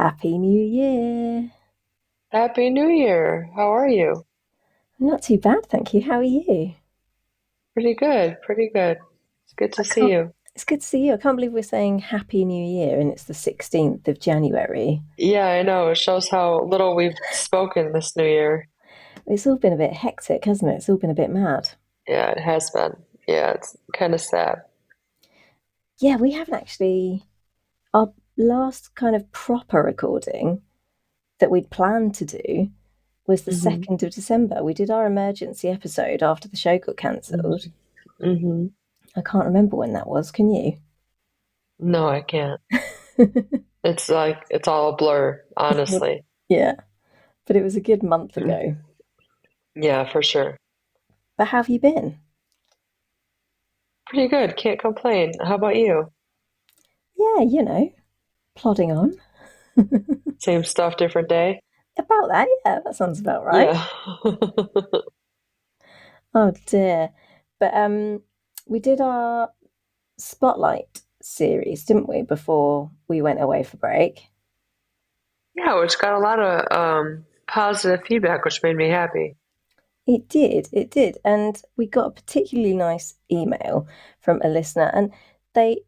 Happy New Year. Happy New Year. How are you? Not too bad, thank you. How are you? Pretty good, pretty good. It's good I to see can't you. It's good to see you. I can't believe we're saying Happy New Year and it's the 16th of January. Yeah, I know. It shows how little we've spoken this new year. It's all been a bit hectic, hasn't it? It's all been a bit mad. Yeah, it has been. Yeah, it's kind of sad. Yeah, we haven't actually our last kind of proper recording that we'd planned to do was the hmm 2nd of December. We did our emergency episode after the show got cancelled. hmm I can't remember when that was, can you? No, I can't. It's like it's all a blur, honestly. Yeah, but it was a good month ago. hmm Yeah, for sure. But how have you been? Pretty good. Can't complain. How about you? Yeah, plodding on. Same stuff, different day? About that, yeah, that sounds about right. Yeah. Oh dear. But we did our spotlight series, didn't we, before we went away for break? Yeah, which got a lot of positive feedback, which made me happy. It did. And we got a particularly nice email from a listener, and they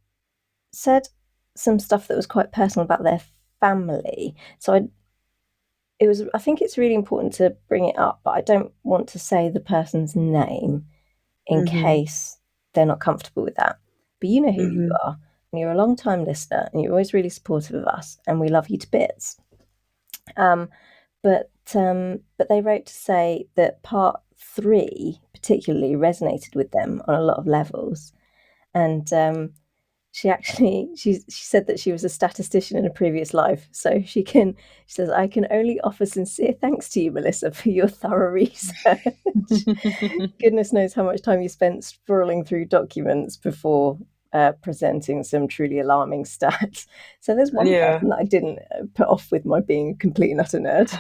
said some stuff that was quite personal about their family. So I think it's really important to bring it up, but I don't want to say the person's name in hmm case they're not comfortable with that. But you know who you hmm are, and you're a long time listener, and you're always really supportive of us, and we love you to bits. Um, but they wrote to say that part three particularly resonated with them on a lot of levels, and she said that she was a statistician in a previous life, so she says I can only offer sincere thanks to you, Melissa, for your thorough research. Goodness knows how much time you spent scrolling through documents before presenting some truly alarming stats. So there's one Yeah. person that I didn't put off with my being a complete and utter nerd.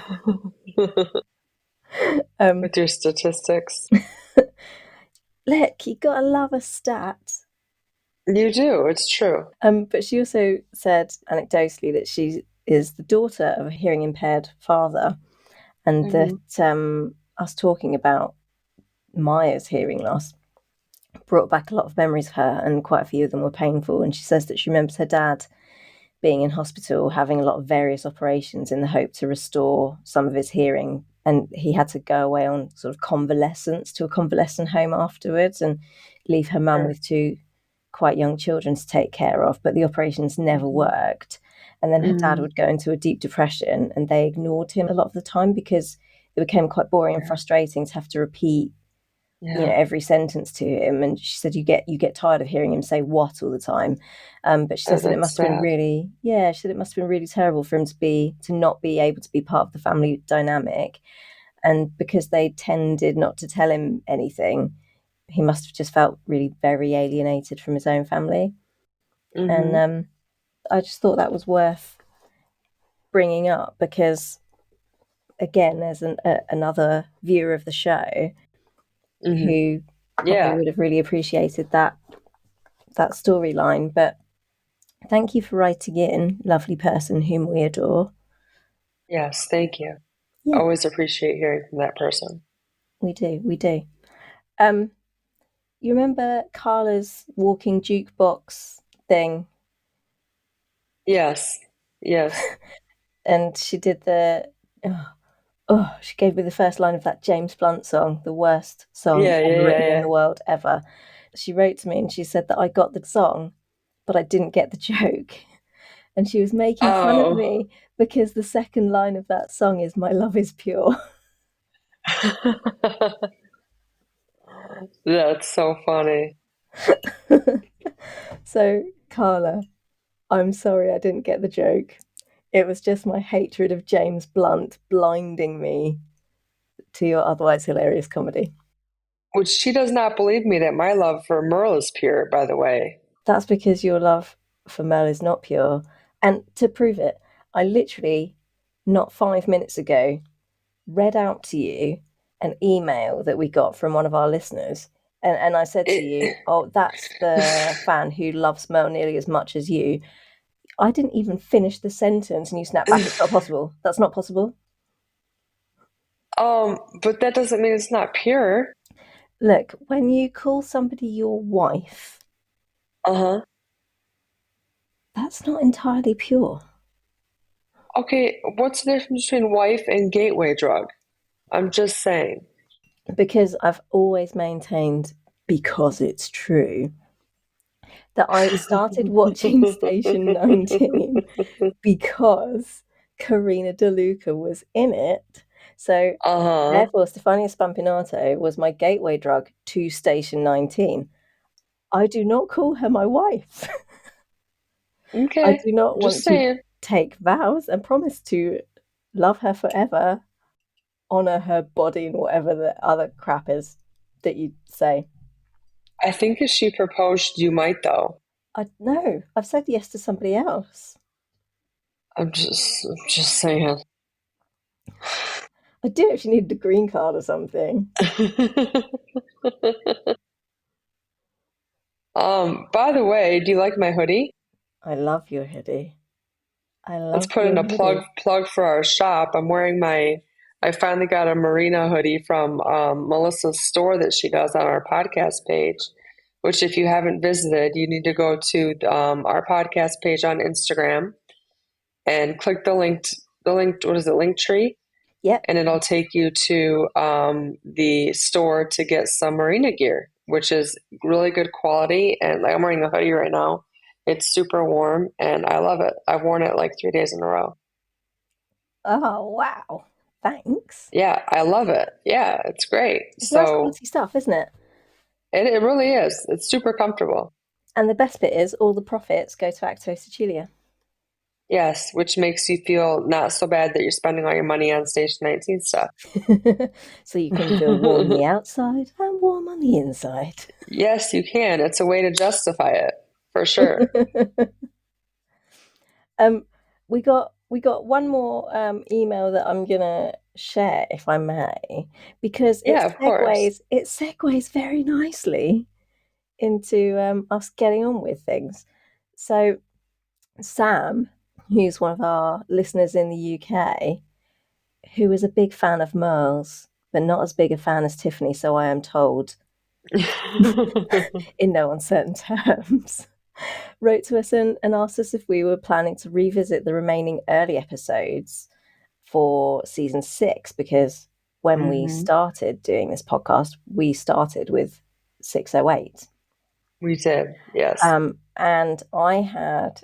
Um, With your statistics. Look, you gotta love a stat. You do, it's true. But she also said anecdotally that she is the daughter of a hearing impaired father, and that hmm us talking about Maya's hearing loss brought back a lot of memories of her, and quite a few of them were painful. And she says that she remembers her dad being in hospital, having a lot of various operations in the hope to restore some of his hearing. And he had to go away on sort of convalescence to a convalescent home afterwards and leave her mum Sure. with two quite young children to take care of. But the operations never hmm worked. And then her dad hmm would go into a deep depression and they ignored him a lot of the time because it became quite boring and Yeah. frustrating to have to repeat Yeah. every sentence to him. And she said you get tired of hearing him say what all the time. But she Oh, says that it that's must have been sad. really, yeah, she said it must have been really terrible for him to not be able to be part of the family dynamic. And because they tended not to tell him anything, he must have just felt really very alienated from his own family. And hmm I just thought that was worth bringing up because, again, there's another viewer of the show hmm who probably Yeah. would have really appreciated that storyline. But thank you for writing in, lovely person whom we adore. Yes, thank you. Yeah, Always appreciate hearing from that person. we do. Um, you remember Carla's walking jukebox thing, Yes. Yes. and she did she gave me the first line of that James Blunt song, the worst song Yeah, ever yeah, yeah, written in yeah. the world ever. She wrote to me and she said that I got the song, but I didn't get the joke. And she was making fun of Oh. me because the second line of that song is "My love is pure." That's so funny. So, Carla, I'm sorry I didn't get the joke. It was just my hatred of James Blunt blinding me to your otherwise hilarious comedy. Which she does not believe me that my love for Merle is pure, by the way. That's because your love for Mel is not pure. And to prove it, I literally, not 5 minutes ago, read out to you an email that we got from one of our listeners. And I said to It, you, oh, that's the fan who loves Mel nearly as much as you. I didn't even finish the sentence and you snap back. It's not possible. That's not possible. But that doesn't mean it's not pure. Look, when you call somebody your wife, Uh-huh. that's not entirely pure. Okay, what's the difference between wife and gateway drug? I'm just saying. Because I've always maintained, because it's true, that I started watching Station 19 because Karina DeLuca was in it. So, Uh-huh. therefore, Stefania Spampinato was my gateway drug to Station 19. I do not call her my wife. I Okay, do not just want to saying. take vows and promise to love her forever, honor her body, and whatever the other crap is that you say. I think if she proposed, you might though. I no, I've said yes to somebody else. I'm just saying. I do if she needed a green card or something. By the way, do you like my hoodie? I love your hoodie. I Let's love put in your a plug hoodie. plug for our shop. I finally got a Marina hoodie from Melissa's store that she does on our podcast page, which if you haven't visited, you need to go to our podcast page on Instagram and click what is it, link tree? Yep. And it'll take you to the store to get some Marina gear, which is really good quality. And like I'm wearing a hoodie right now. It's super warm and I love it. I've worn it like 3 days in a row. Oh, wow. Thanks. Yeah, I love it. Yeah, it's great. It's nice So quality stuff, isn't it? it really is. It's super comfortable. And the best bit is all the profits go to Acto Sicilia. Yes, which makes you feel not so bad that you're spending all your money on Station 19 stuff. So you can feel warm on the outside and warm on the inside. Yes, you can. It's a way to justify it for sure. um, we got one more email that I'm gonna share, if I may, because Yeah, of course. it segues very nicely into us getting on with things. So Sam, who's one of our listeners in the UK, who is a big fan of Merle's, but not as big a fan as Tiffany, so I am told, in no uncertain terms, wrote to us and asked us if we were planning to revisit the remaining early episodes for season 6, because when we Hmm. started doing this podcast, we started with 608. We did, yes. And I had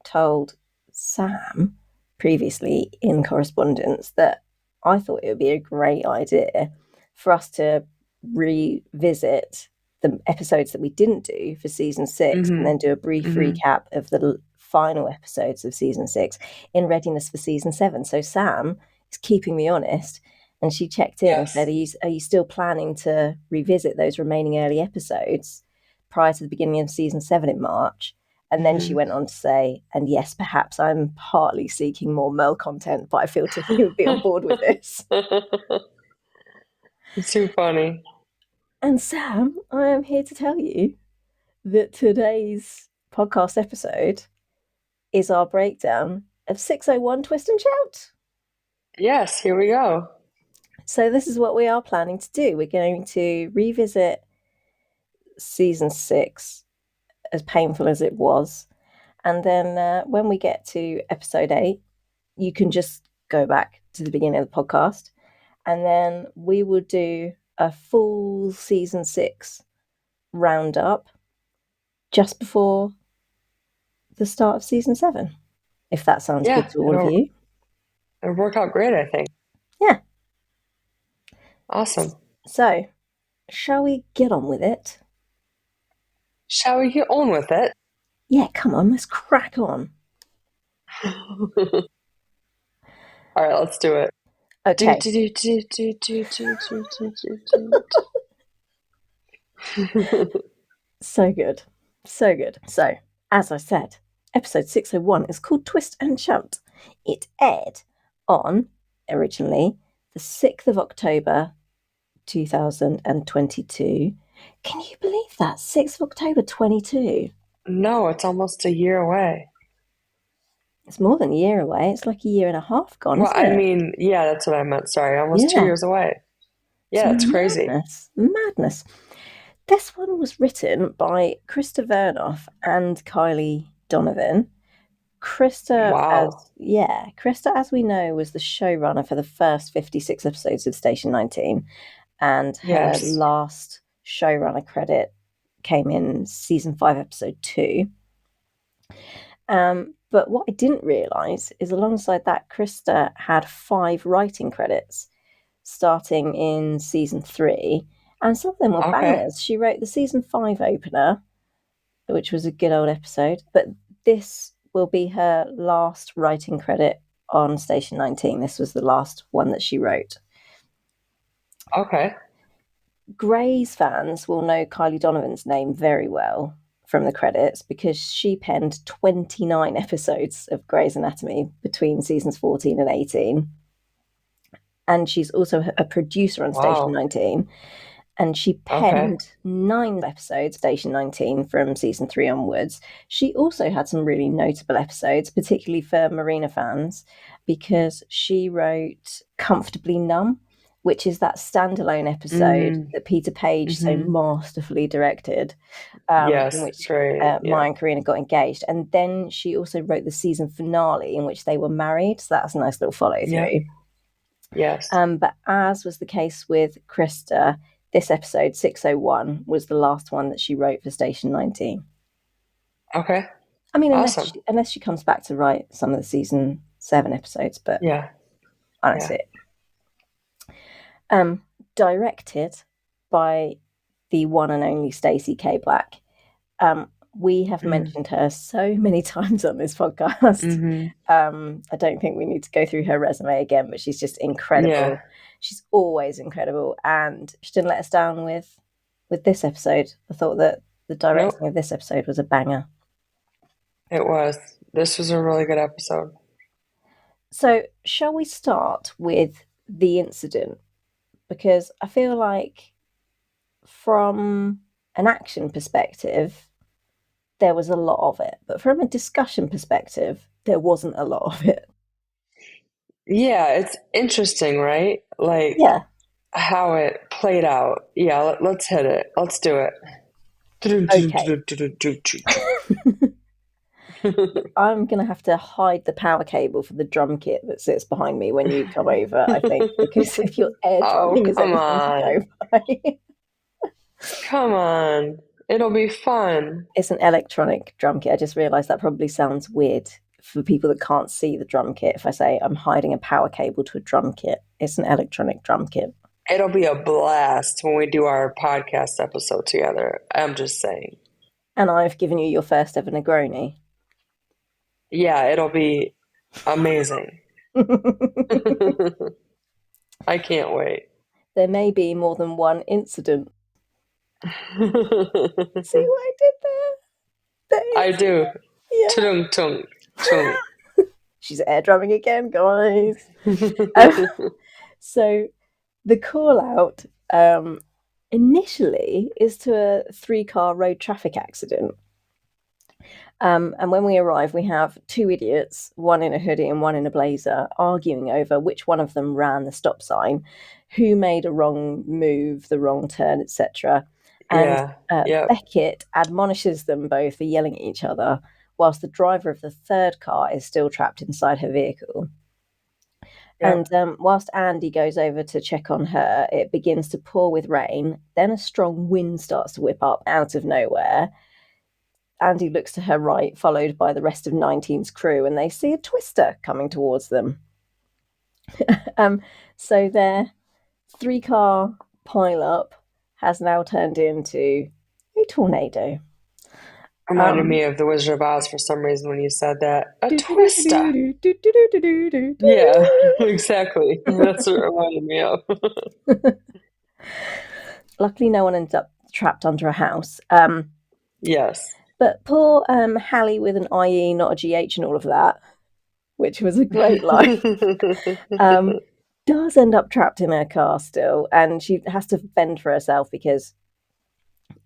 told Sam previously in correspondence that I thought it would be a great idea for us to revisit the episodes that we didn't do for season 6 and Hmm. then do a brief Hmm. recap of the final episodes of season 6 in readiness for season 7. So Sam is keeping me honest, and she checked in and said, Yes. are you still planning to revisit those remaining early episodes prior to the beginning of season 7 in March? And then she Hmm. went on to say, and yes, perhaps I'm partly seeking more Merle content, but I feel Tiffany would be on board with this. It's too funny. And Sam, I am here to tell you that today's podcast episode is our breakdown of 601 Twist and Shout. Yes, here we go. So, this is what we are planning to do. We're going to revisit season 6, as painful as it was. And then when we get to episode 8, you can just go back to the beginning of the podcast. And then we will do a full season 6 roundup just before the start of season 7, if that sounds good Yeah, to all of you. it'll work out great, I think. Yeah. Awesome. So, shall we get on with it? Shall we get on with it? Yeah, come on, let's crack on. All right, let's do it. Do Okay, do do do do do do do do do do. so good. So good. So, as I said, episode 601 is called Twist and Shout. It aired on, originally, the 6th of October 2022. Can you believe that? 6th of October 22. No, it's almost a year away. It's more than a year away. It's like a year and a half gone, Well, isn't I it? mean, yeah, that's what I meant. Sorry, almost two Yeah. years away. It's Yeah, it's crazy. madness. Madness. This one was written by Krista Vernoff and Kylie Donovan. Wow. Krista, as we know, was the showrunner for the first 56 episodes of Station 19, and her Yes. last showrunner credit came in season 5, episode 2. But what I didn't realise is alongside that, Krista had 5 writing credits starting in season 3, and some of them were Okay. bangers. She wrote the season 5 opener, which was a good old episode, but this will be her last writing credit on Station 19. This was the last one that she wrote. Okay. Grey's fans will know Kylie Donovan's name very well from the credits because she penned 29 episodes of Grey's Anatomy between seasons 14 and 18. And she's also a producer on Station Wow. 19. And she Okay. penned 9 episodes of Station 19 from season 3 onwards. She also had some really notable episodes, particularly for Marina fans, because she wrote Comfortably Numb, which is that standalone episode Mm. that Peter Page so Mm-hmm. masterfully directed, in Yes. which Very. Yeah. Maya and Karina got engaged. And then she also wrote the season finale in which they were married. So that's a nice little follow Yep. through. Yes. But as was the case with Krista, this episode 601 was the last one that she wrote for Station 19. Okay. I mean, Awesome. unless she comes back to write some of the season 7 episodes, but Yeah. I don't see Yeah. it. Directed by the one and only Stacey K. Black. We have Mm. mentioned her so many times on this podcast. Mm-hmm. I don't think we need to go through her resume again, but she's just Yeah. incredible. She's always incredible, and she didn't let us down with this episode. I thought that the Nope. directing of this episode was a banger. It was. This was a really good episode. So, shall we start with the incident? Because I feel like, from an action perspective, there was a lot of it, but from a discussion perspective, there wasn't a lot of it. Yeah, it's interesting, right? Like Yeah. how it played out. Yeah, let's hit it. Let's do it. Okay. I'm going to have to hide the power cable for the drum kit that sits behind me when you come over, I think, because if you're air Oh, drumming as come anything to on. go by. Come on. It'll be fun. It's an electronic drum kit. I just realised that probably sounds weird for people that can't see the drum kit if I say I'm hiding a power cable to a drum kit. It's an electronic drum kit. It'll be a blast when we do our podcast episode together. I'm just saying. And I've given you your first ever Negroni. Yeah, it'll be amazing. I can't wait. There may be more than one incident. See what I did there? The I do. incident. Yeah. Tung tung tung. She's air drumming again, guys. Um, so the call out initially is to a 3-car road traffic accident. And when we arrive, we have 2 idiots, one in a hoodie and one in a blazer, arguing over which one of them ran the stop sign, who made a wrong move, the wrong turn, etc. And Yeah. Yep. Beckett admonishes them both for yelling at each other, whilst the driver of the 3rd car is still trapped inside her vehicle. Yep. And whilst Andy goes over to check on her, it begins to pour with rain. Then a strong wind starts to whip up out of nowhere. Andy looks to her right, followed by the rest of 19's crew, and they see a twister coming towards them. So their 3-car pile-up has now turned into a tornado. Reminded me of the Wizard of Oz for some reason when you said that. A twista. Do-do-do-do-do-do-do-do-do-do. Yeah, exactly. That's what it reminded me of. Luckily, no one ends up trapped under a house. Yes. But poor Hallie with an IE, not a GH, and all of that, which was a great line, does end up trapped in her car still, and she has to fend for herself because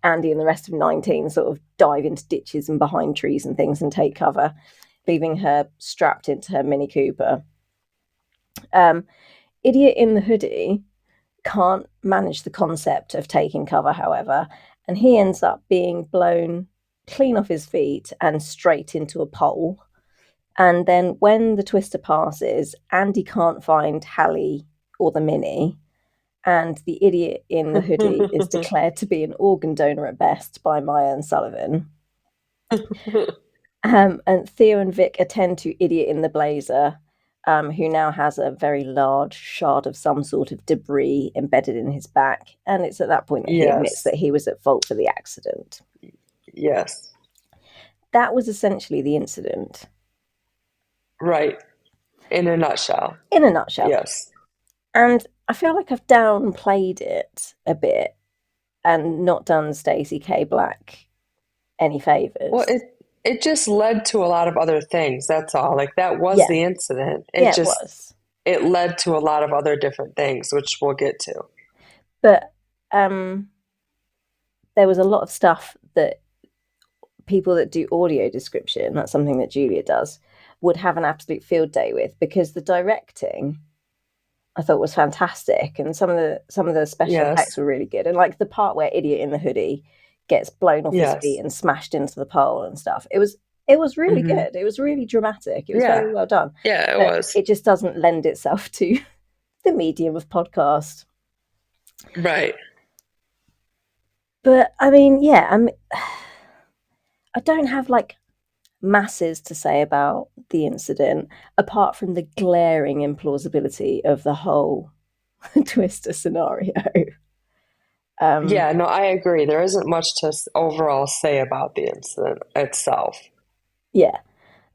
Andy and the rest of 19 sort of dive into ditches and behind trees and things and take cover. leaving her strapped into her Mini Cooper. Um, Idiot in the hoodie can't manage the concept of taking cover, however, and he ends up being blown clean off his feet and straight into a pole. And then when the twister passes, Andy can't find Hallie or the Mini, and the idiot in the hoodie is declared to be an organ donor at best by Maya and Sullivan. And Theo and Vic attend to Idiot in the Blazer, who now has a very large shard of some sort of debris embedded in his back. And it's at that point that he admits Yes. that he was at fault for the accident. Yes. That was essentially the incident. Right. In a nutshell. In a nutshell. Yes. And I feel like I've downplayed it a bit and not done Stacey K. Black any Well, favors. it just led to a lot of other things. That's all. Like that was Yeah, the incident. yeah, it was. It led to a lot of other different things, which we'll get to. But there was a lot of stuff that people that do audio description, that's something that Julia does, would have an absolute field day with, because the directing I thought was fantastic, and some of the special effects Yes. were really good. And like the part where Idiot in the hoodie gets blown off his feet Yes. and smashed into the pole and stuff. It was really Hmm. good. It was really dramatic. It was Yeah. very well done. Yeah, it But was. it just doesn't lend itself to the medium of podcast. Right. But I mean, yeah, I don't have like masses to say about the incident apart from the glaring implausibility of the whole Twister scenario. Um, Yeah, no, I agree. There isn't much to overall say about the incident itself. yeah.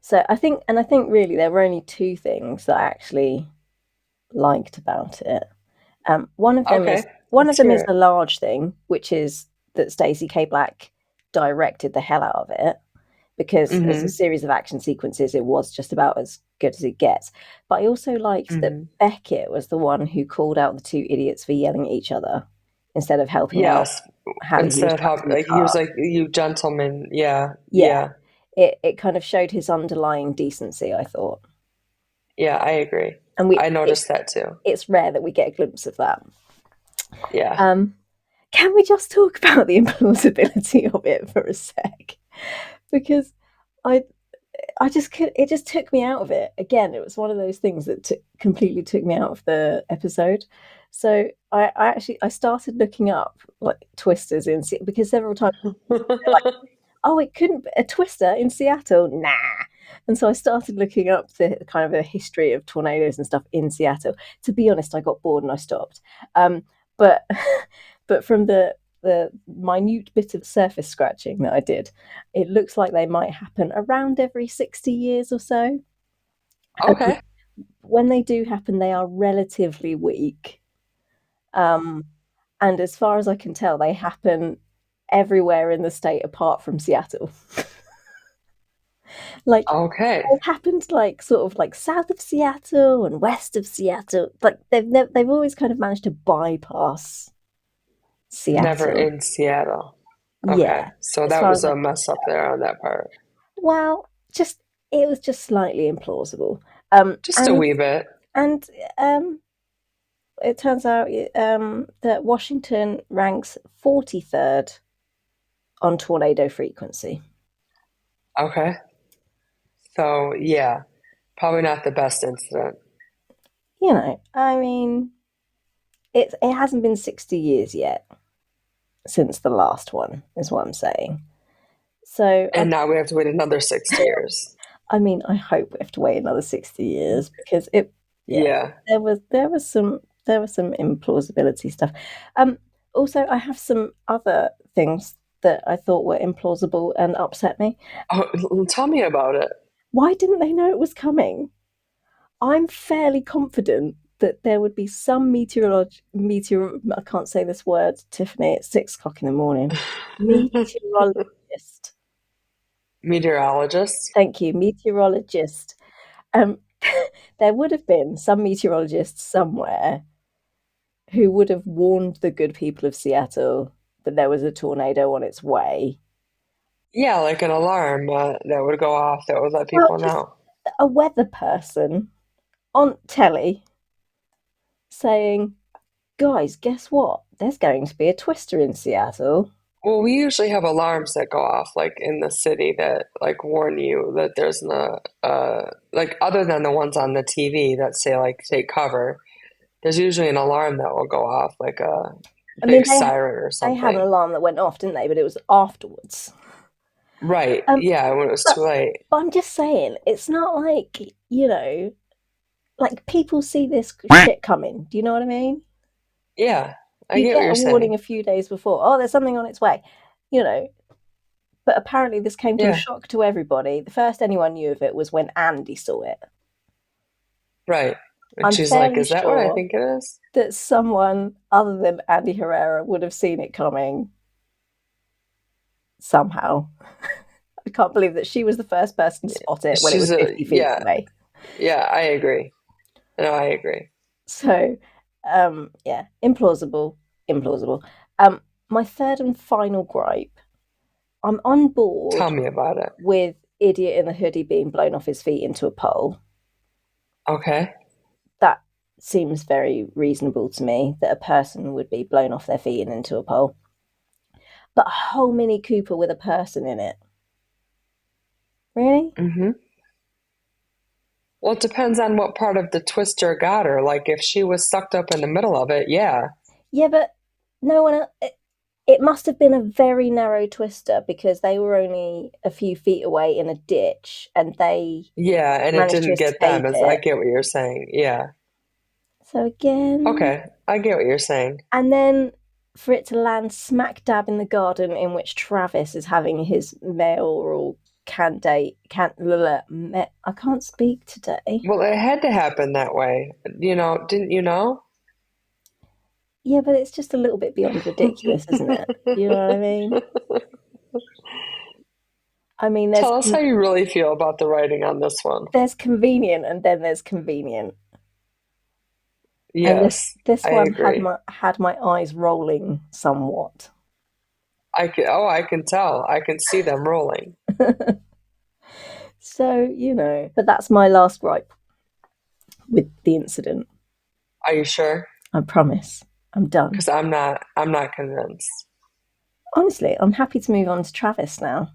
So I think really there were only two things that I actually liked about it. One of them is Okay, one of let's them hear is it. the large thing, which is that Stacey K. Black directed the hell out of it, because as a Mm-hmm. series of action sequences, it was just about as good as it gets. But I also liked that Mm-hmm. Beckett was the one who called out the two idiots for yelling at each other instead of helping out Yes. Hallie, who was Instead of trapped help, in the like he was car. like, "You gentlemen." Yeah, Yeah, yeah, it kind of showed his underlying decency, I thought, yeah. I agree. and we I noticed that too. it's rare that we get a glimpse of that. Yeah. Um, can we just talk about the implausibility of it for a sec? Because I I just could. It just took me out of it. Again, it was one of those things that completely took me out of the episode. So I started looking up like twisters in because several times they're like, oh, it couldn't be a twister in Seattle, nah. And so I started looking up the kind of a history of tornadoes and stuff in Seattle. To be honest, I got bored and I stopped. But but from the minute bit of surface scratching that I did, it looks like they might happen around every 60 years or so. And Okay. when they do happen, they are relatively weak. Um, and as far as I can tell, they happen everywhere in the state apart from Seattle. Like Okay. they've happened like sort of like south of Seattle and west of Seattle. Like they've always kind of managed to bypass Never Seattle. in Seattle. Okay. Yeah, So as that far was as I a can mess up there on that part. well, just it was just slightly implausible. Just a wee bit. And it turns out that Washington ranks 43rd on tornado frequency. Okay. So yeah, probably not the best incident. I mean, it hasn't been 60 years yet since the last one, is what I'm saying. So And now we have to wait another 60 years. I mean, I hope we have to wait another 60 years because yeah, Yeah. there was some implausibility stuff. Um, Also, I have some other things that I thought were implausible and upset me. Oh, tell me about it. Why didn't they know it was coming? I'm fairly confident that there would be some I can't say this word, Tiffany, it's 6 o'clock in the morning. Meteorologist. Meteorologist. Thank you, meteorologist. Um, there would have been some meteorologist somewhere who would have warned the good people of Seattle that there was a tornado on its way, Yeah, like an alarm that would go off that would let Well, people just know. a weather person on telly saying, guys, guess what? There's going to be a twister in Seattle. Well, we usually have alarms that go off like in the city that like warn you that there's no like other than the ones on the TV that say like take cover. There's usually an alarm that will go off like a I mean, big siren or they had an something. alarm that went off, didn't they? But it was afterwards. Right. Um, Yeah, when it was but too late. but I'm just saying, it's not like, like people see this shit coming. Do you know what I mean? Yeah, I You get what get you're a warning saying. a few days before. Oh, there's something on its way. You know, but apparently this came to a Yeah, shock to everybody. The first anyone knew of it was when Andy saw it. right. And I'm she's like, fairly "Is that what I sure think it is?" that someone other than Andy Herrera would have seen it coming somehow. I can't believe that she was the first person to spot it when it She's was a 50 feet yeah, away. yeah, I agree. No, I agree. So, yeah, implausible, implausible. Um, my third and final gripe, I'm on Tell board me about it. with idiot in the hoodie being blown off his feet into a pole. Okay. That seems very reasonable to me that a person would be blown off their feet and into a pole. But a whole Mini Cooper with a person in it, really? Mm-hmm. Well, it depends on what part of the twister got her. Like if she was sucked up in the middle of it, yeah. Yeah, but no one. It must have been a very narrow twister because they were only a few feet away in a ditch, and they Yeah, and it managed to didn't get them escape as I it. get what you're saying. Yeah. So again, Okay. I get what you're saying. and then for it to land smack dab in the garden in which Travis is having his mayoral candidate. I can't speak today. Well, it had to happen that way. Didn't you know? Yeah, but it's just a little bit beyond ridiculous, isn't it? You know what I mean? I mean, Tell us how you really feel about the writing on this one. there's convenient, and then there's convenient, and this Yes, this I one agree. had my eyes rolling somewhat. I can tell. I can see them rolling. So but that's my last gripe with the incident. Are you sure? I promise. I'm done. Because I'm not convinced. Honestly, I'm happy to move on to Travis now.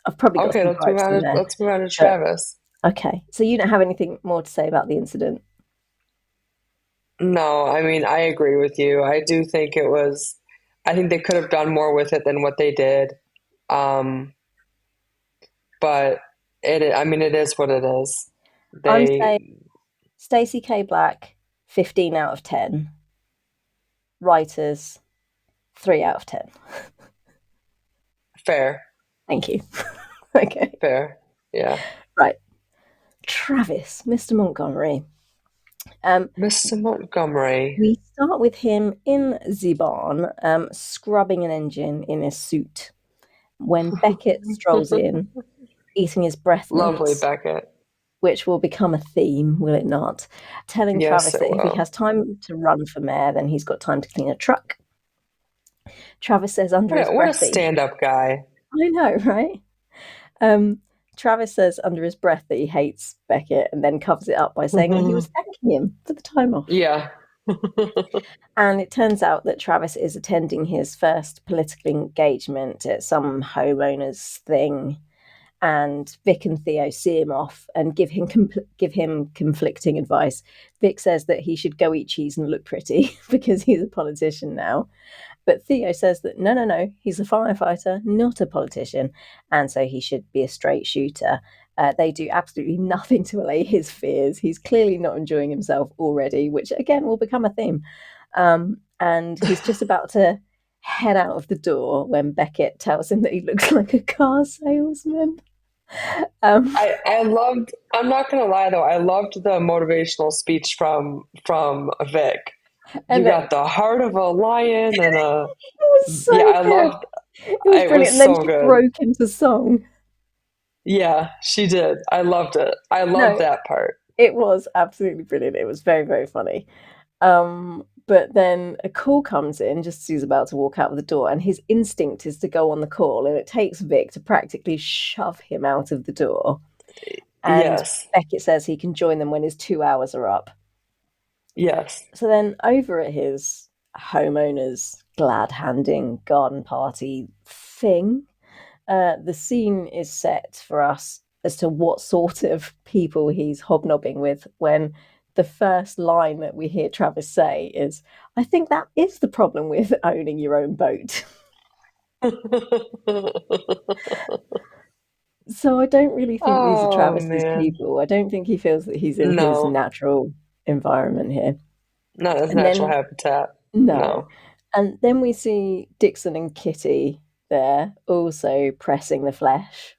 I've probably got Okay, some gripes in there, let's move on to but Travis. okay. So you don't have anything more to say about the incident? No, I mean, I agree with you. I think they could have done more with it than what they did. Um, but I mean, it is what it is. I'm They, saying Stacey K. Black, 15 out of 10. Writers, 3 out of 10. fair, Thank you. Okay. fair. Yeah. Right. Travis, Mr. Montgomery. Um, Mr. Montgomery. we start with him in the barn, scrubbing an engine in his suit when Beckett strolls in, eating his breath Lovely mints, Beckett. which will become a theme, will it not? Telling Yes, Travis it that if he will. has time to run for mayor, then he's got time to clean a truck. Travis says under his What a breath that stand-up guy. I know, right? Um, Travis says under his breath that he hates Beckett and then covers it up by saying that he was thanking him for the time off. Yeah. And it turns out that Travis is attending his first political engagement at some homeowners thing, and Vic and Theo see him off and give him conflicting advice. Vic says that he should go eat cheese and look pretty because he's a politician now. But Theo says that no, no, no, he's a firefighter, not a politician, and so he should be a straight shooter. They do absolutely nothing to allay his fears. He's clearly not enjoying himself already, which again will become a theme. And he's just about to head out of the door when Beckett tells him that he looks like a car salesman. Um, I loved, I'm not gonna lie though, I loved the motivational speech from Vic. You and then got the heart of a lion and a it was yeah, so good. It was it brilliant. was And then so she good. broke into song. Yeah, she did. I loved it. I loved No, that part. it was absolutely brilliant. It was very, very funny. But then a call comes in just as he's about to walk out of the door, and his instinct is to go on the call, and it takes Vic to practically shove him out of the door. And Yes. Beckett says he can join them when his 2 hours are up. Yes. So then, over at his homeowner's glad handing garden party thing, the scene is set for us as to what sort of people he's hobnobbing with when the first line that we hear Travis say is, I think that is the problem with owning your own boat. So I don't really think these are Oh Travis's man. people. I don't think he feels that he's in his No, natural environment here. not his And natural then, habitat. no. No. And then we see Dixon and Kitty there also pressing the flesh.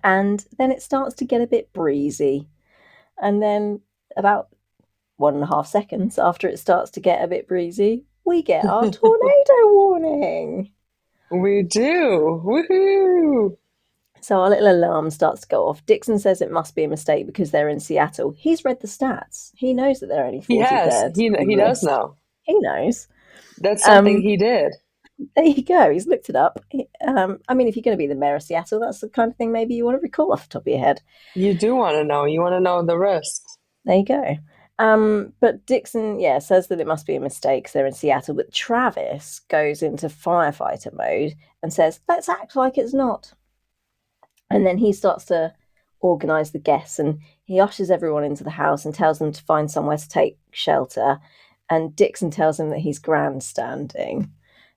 And then it starts to get a bit breezy. And then, about 1.5 seconds after it starts to get a bit breezy, we get our tornado warning. We do. Woohoo! So our little alarm starts to go off. Dixon says it must be a mistake because they're in Seattle. He's read the stats. He knows that they're only He has. 43rd on He the does list. know. He knows. That's something Um, he did. there you go. He's looked it up. I mean, if you're going to be the mayor of Seattle, that's the kind of thing maybe you want to recall off the top of your head. You do want to know. You want to know the risks. There you go. But Dixon, yeah, says that it must be a mistake 'cause they're in Seattle. But Travis goes into firefighter mode and says, let's act like it's not. And then he starts to organize the guests and he ushers everyone into the house and tells them to find somewhere to take shelter. And Dixon tells him that he's grandstanding,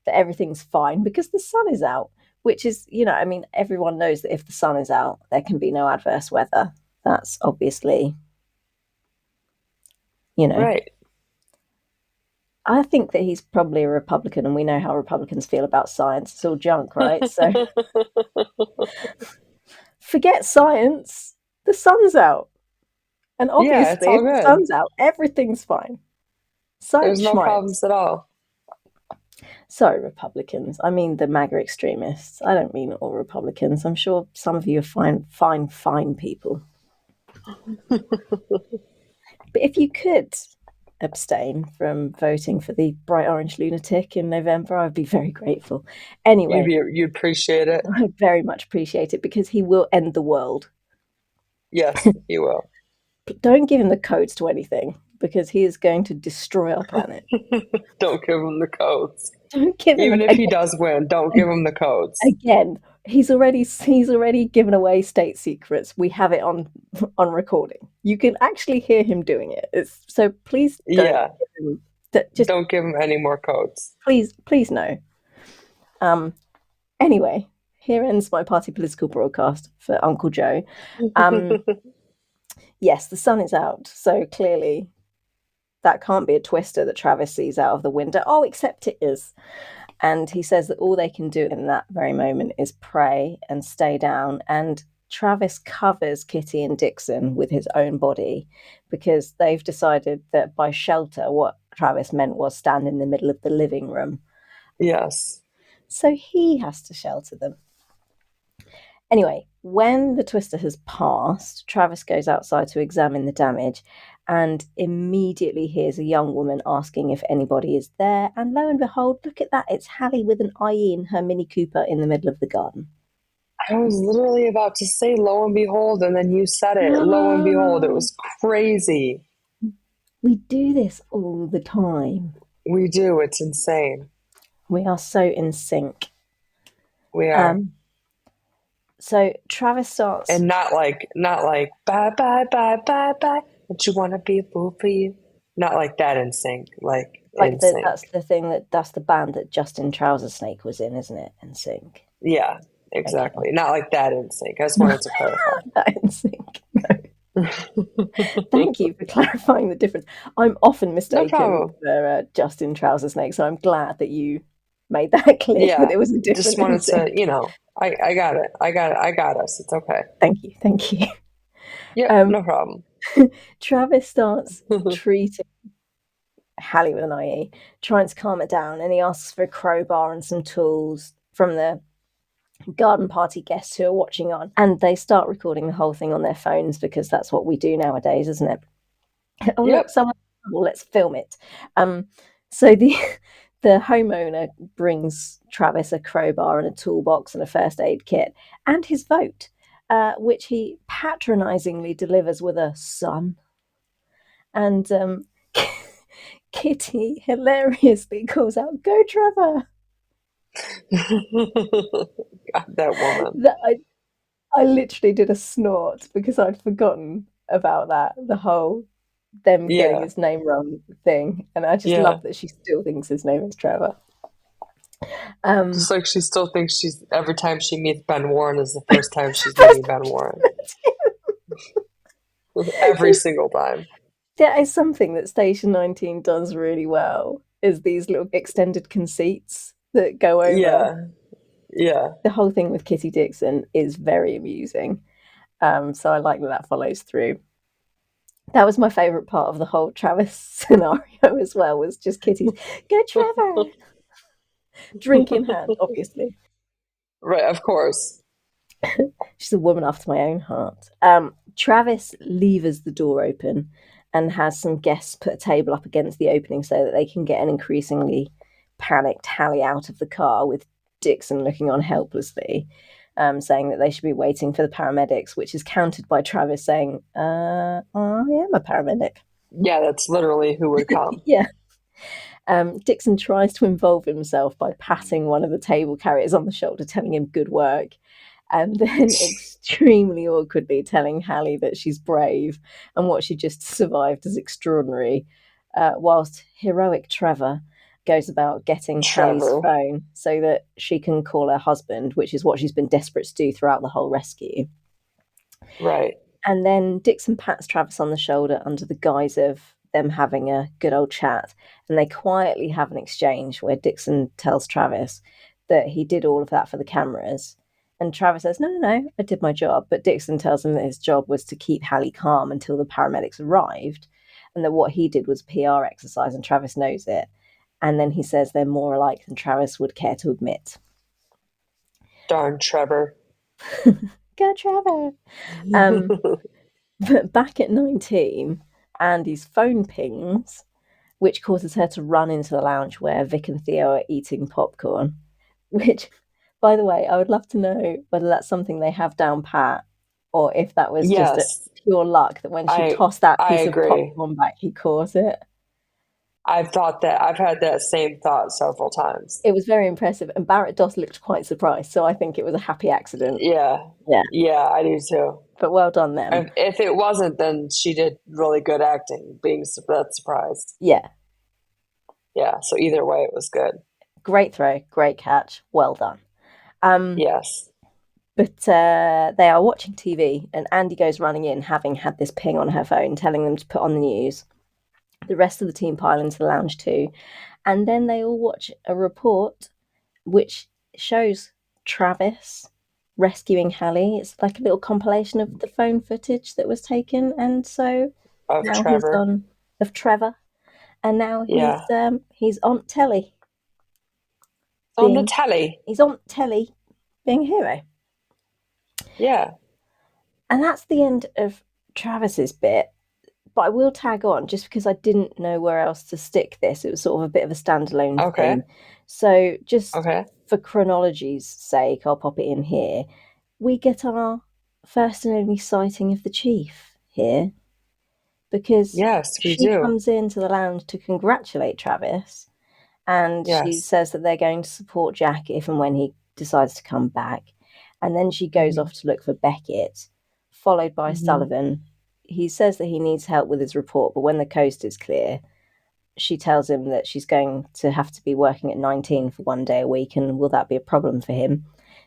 that everything's fine because the sun is out, which is, I mean, everyone knows that if the sun is out, there can be no adverse weather. That's obviously, you know, Right. I think that he's probably a Republican, and we know how Republicans feel about science. It's all junk, right? So forget science. The sun's out. And Yeah, it's obviously, all if the good. sun's out, everything's fine. There's Science no schmites. problems at all. Sorry, Republicans. I mean the MAGA extremists. I don't mean all Republicans. I'm sure some of you are fine, fine, fine people. But if you could abstain from voting for the bright orange lunatic in November, I'd be very grateful. Anyway, You'd appreciate it. I very much appreciate it because he will end the world. Yes, you will. Don't give him the codes to anything because he is going to destroy our planet. Don't give him the codes. Don't give him Even if he does win, don't give him the codes. again. He's already given away state secrets. We have it on recording. You can actually hear him doing it. So please don't Yeah, give him, just don't give him any more codes. please no. Um. Anyway, here ends my party political broadcast for Uncle Joe. Um. Yes, the sun is out, so clearly that can't be a twister that Travis sees out of the window. Oh, except it is. And he says that all they can do in that very moment is pray and stay down. And Travis covers Kitty and Dixon with his own body because they've decided that by shelter, what Travis meant was stand in the middle of the living room. Yes. So he has to shelter them. Anyway, when the twister has passed, Travis goes outside to examine the damage and immediately hears a young woman asking if anybody is there. And lo and behold, look at that. It's Hallie with an IE in her Mini Cooper in the middle of the garden. I was literally about to say lo and behold, and then you said it. Lo and behold, it Oh, was crazy. we do this all the time. We do. It's insane. We are so in sync. We are. Um, so Travis starts And not like bye bye bye bye bye. Don't you want to be a fool for you? Not like that in sync. Like like in sync. that's the band that Justin Trouser Snake was in, isn't it? In sync. Yeah, Okay. exactly. Not like that in sync. I just Not wanted to clarify. that in sync. Thank you for clarifying the difference. I'm often No mistaken problem. for Justin Trouser Snake, so I'm glad that you made that clear that Yeah, there was a just different wanted NSYNC. to, I got it. I got us. It's okay. Thank you, thank you. Yep, Um, no problem. Travis starts treating Hallie with an IE, trying to calm it down, and he asks for a crowbar and some tools from the garden party guests who are watching on, and they start recording the whole thing on their phones because that's what we do nowadays, isn't it? Oh, look, Yep. someone. well, let's film it. So the the homeowner brings Travis a crowbar and a toolbox and a first aid kit and his vote, which he patronisingly delivers with a son. And Kitty hilariously calls out, "Go, Trevor!" God, that woman. That I literally did a snort because I'd forgotten about that, the whole them getting Yeah, his name wrong thing. And I just yeah. love that she still thinks his name is Trevor. Um, Just like she still thinks she's every time she meets Ben Warren is the first time she's first meeting Ben Warren. time Every single time. that is something that Station 19 does really well, is these little extended conceits that go over. Yeah, yeah. The whole thing with Kitty Dixon is very amusing. So I like that that follows through. That was my favourite part of the whole Travis scenario as well, was just Kitty's, "Go, Trevor!" Drink in hand, obviously. Right, of course. She's a woman after my own heart. Travis levers the door open and has some guests put a table up against the opening so that they can get an increasingly panicked Hallie out of the car, with Dixon looking on helplessly, saying that they should be waiting for the paramedics, which is countered by Travis saying, I am a paramedic. Yeah, that's literally who would come. Yeah. Dixon tries to involve himself by patting one of the table carriers on the shoulder, telling him good work, and then extremely awkwardly telling Hallie that she's brave and what she just survived is extraordinary, whilst heroic Trevor goes about getting Hallie's Trevor. phone so that she can call her husband, which is what she's been desperate to do throughout the whole rescue. Right. And then Dixon pats Travis on the shoulder under the guise of them having a good old chat. And they quietly have an exchange where Dixon tells Travis that he did all of that for the cameras. And Travis says, "No, no, no, I did my job." But Dixon tells him that his job was to keep Hallie calm until the paramedics arrived. And that what he did was PR exercise, and Travis knows it. And then he says they're more alike than Travis would care to admit. Darn Trevor. Go, Trevor! Um, But back at 19, Andy's phone pings, which causes her to run into the lounge where Vic and Theo are eating popcorn. Which, by the way, I would love to know whether that's something they have down pat or if that was just a Yes, pure luck that when she I tossed that I piece of agree. popcorn back, he caught it. I've thought that. I've had that same thought several times. It was very impressive, and Barrett Doss looked quite surprised, so I think it was a happy accident. Yeah, Yeah, yeah, I do too. but well done them. If it wasn't, then she did really good acting, being that surprised. Yeah, Yeah, so either way, it was good. great throw, great catch, well done. Um, Yes. But they are watching TV, and Andy goes running in, having had this ping on her phone, telling them to put on the news. The rest of the team pile into the lounge too, and then they all watch a report which shows Travis rescuing Hallie. It's like a little compilation of the phone footage that was taken, and so Of now he's Trevor. on of Trevor, and now Yeah. he's on telly On the being telly. he's on telly being a hero. Yeah. And that's the end of Travis's bit. But I will tag on just because I didn't know where else to stick this. It was sort of a bit of a standalone Okay. thing. So, just Okay. for chronology's sake, I'll pop it in here. We get our first and only sighting of the chief here because Yes, we she do. comes into the lounge to congratulate Travis, and she Yes. says that they're going to support Jack if and when he decides to come back. And then she goes Hmm. off to look for Beckett, followed by Hmm. Sullivan. He says that he needs help with his report, but when the coast is clear, she tells him that she's going to have to be working at 19 for 1 day a week, and will that be a problem for him?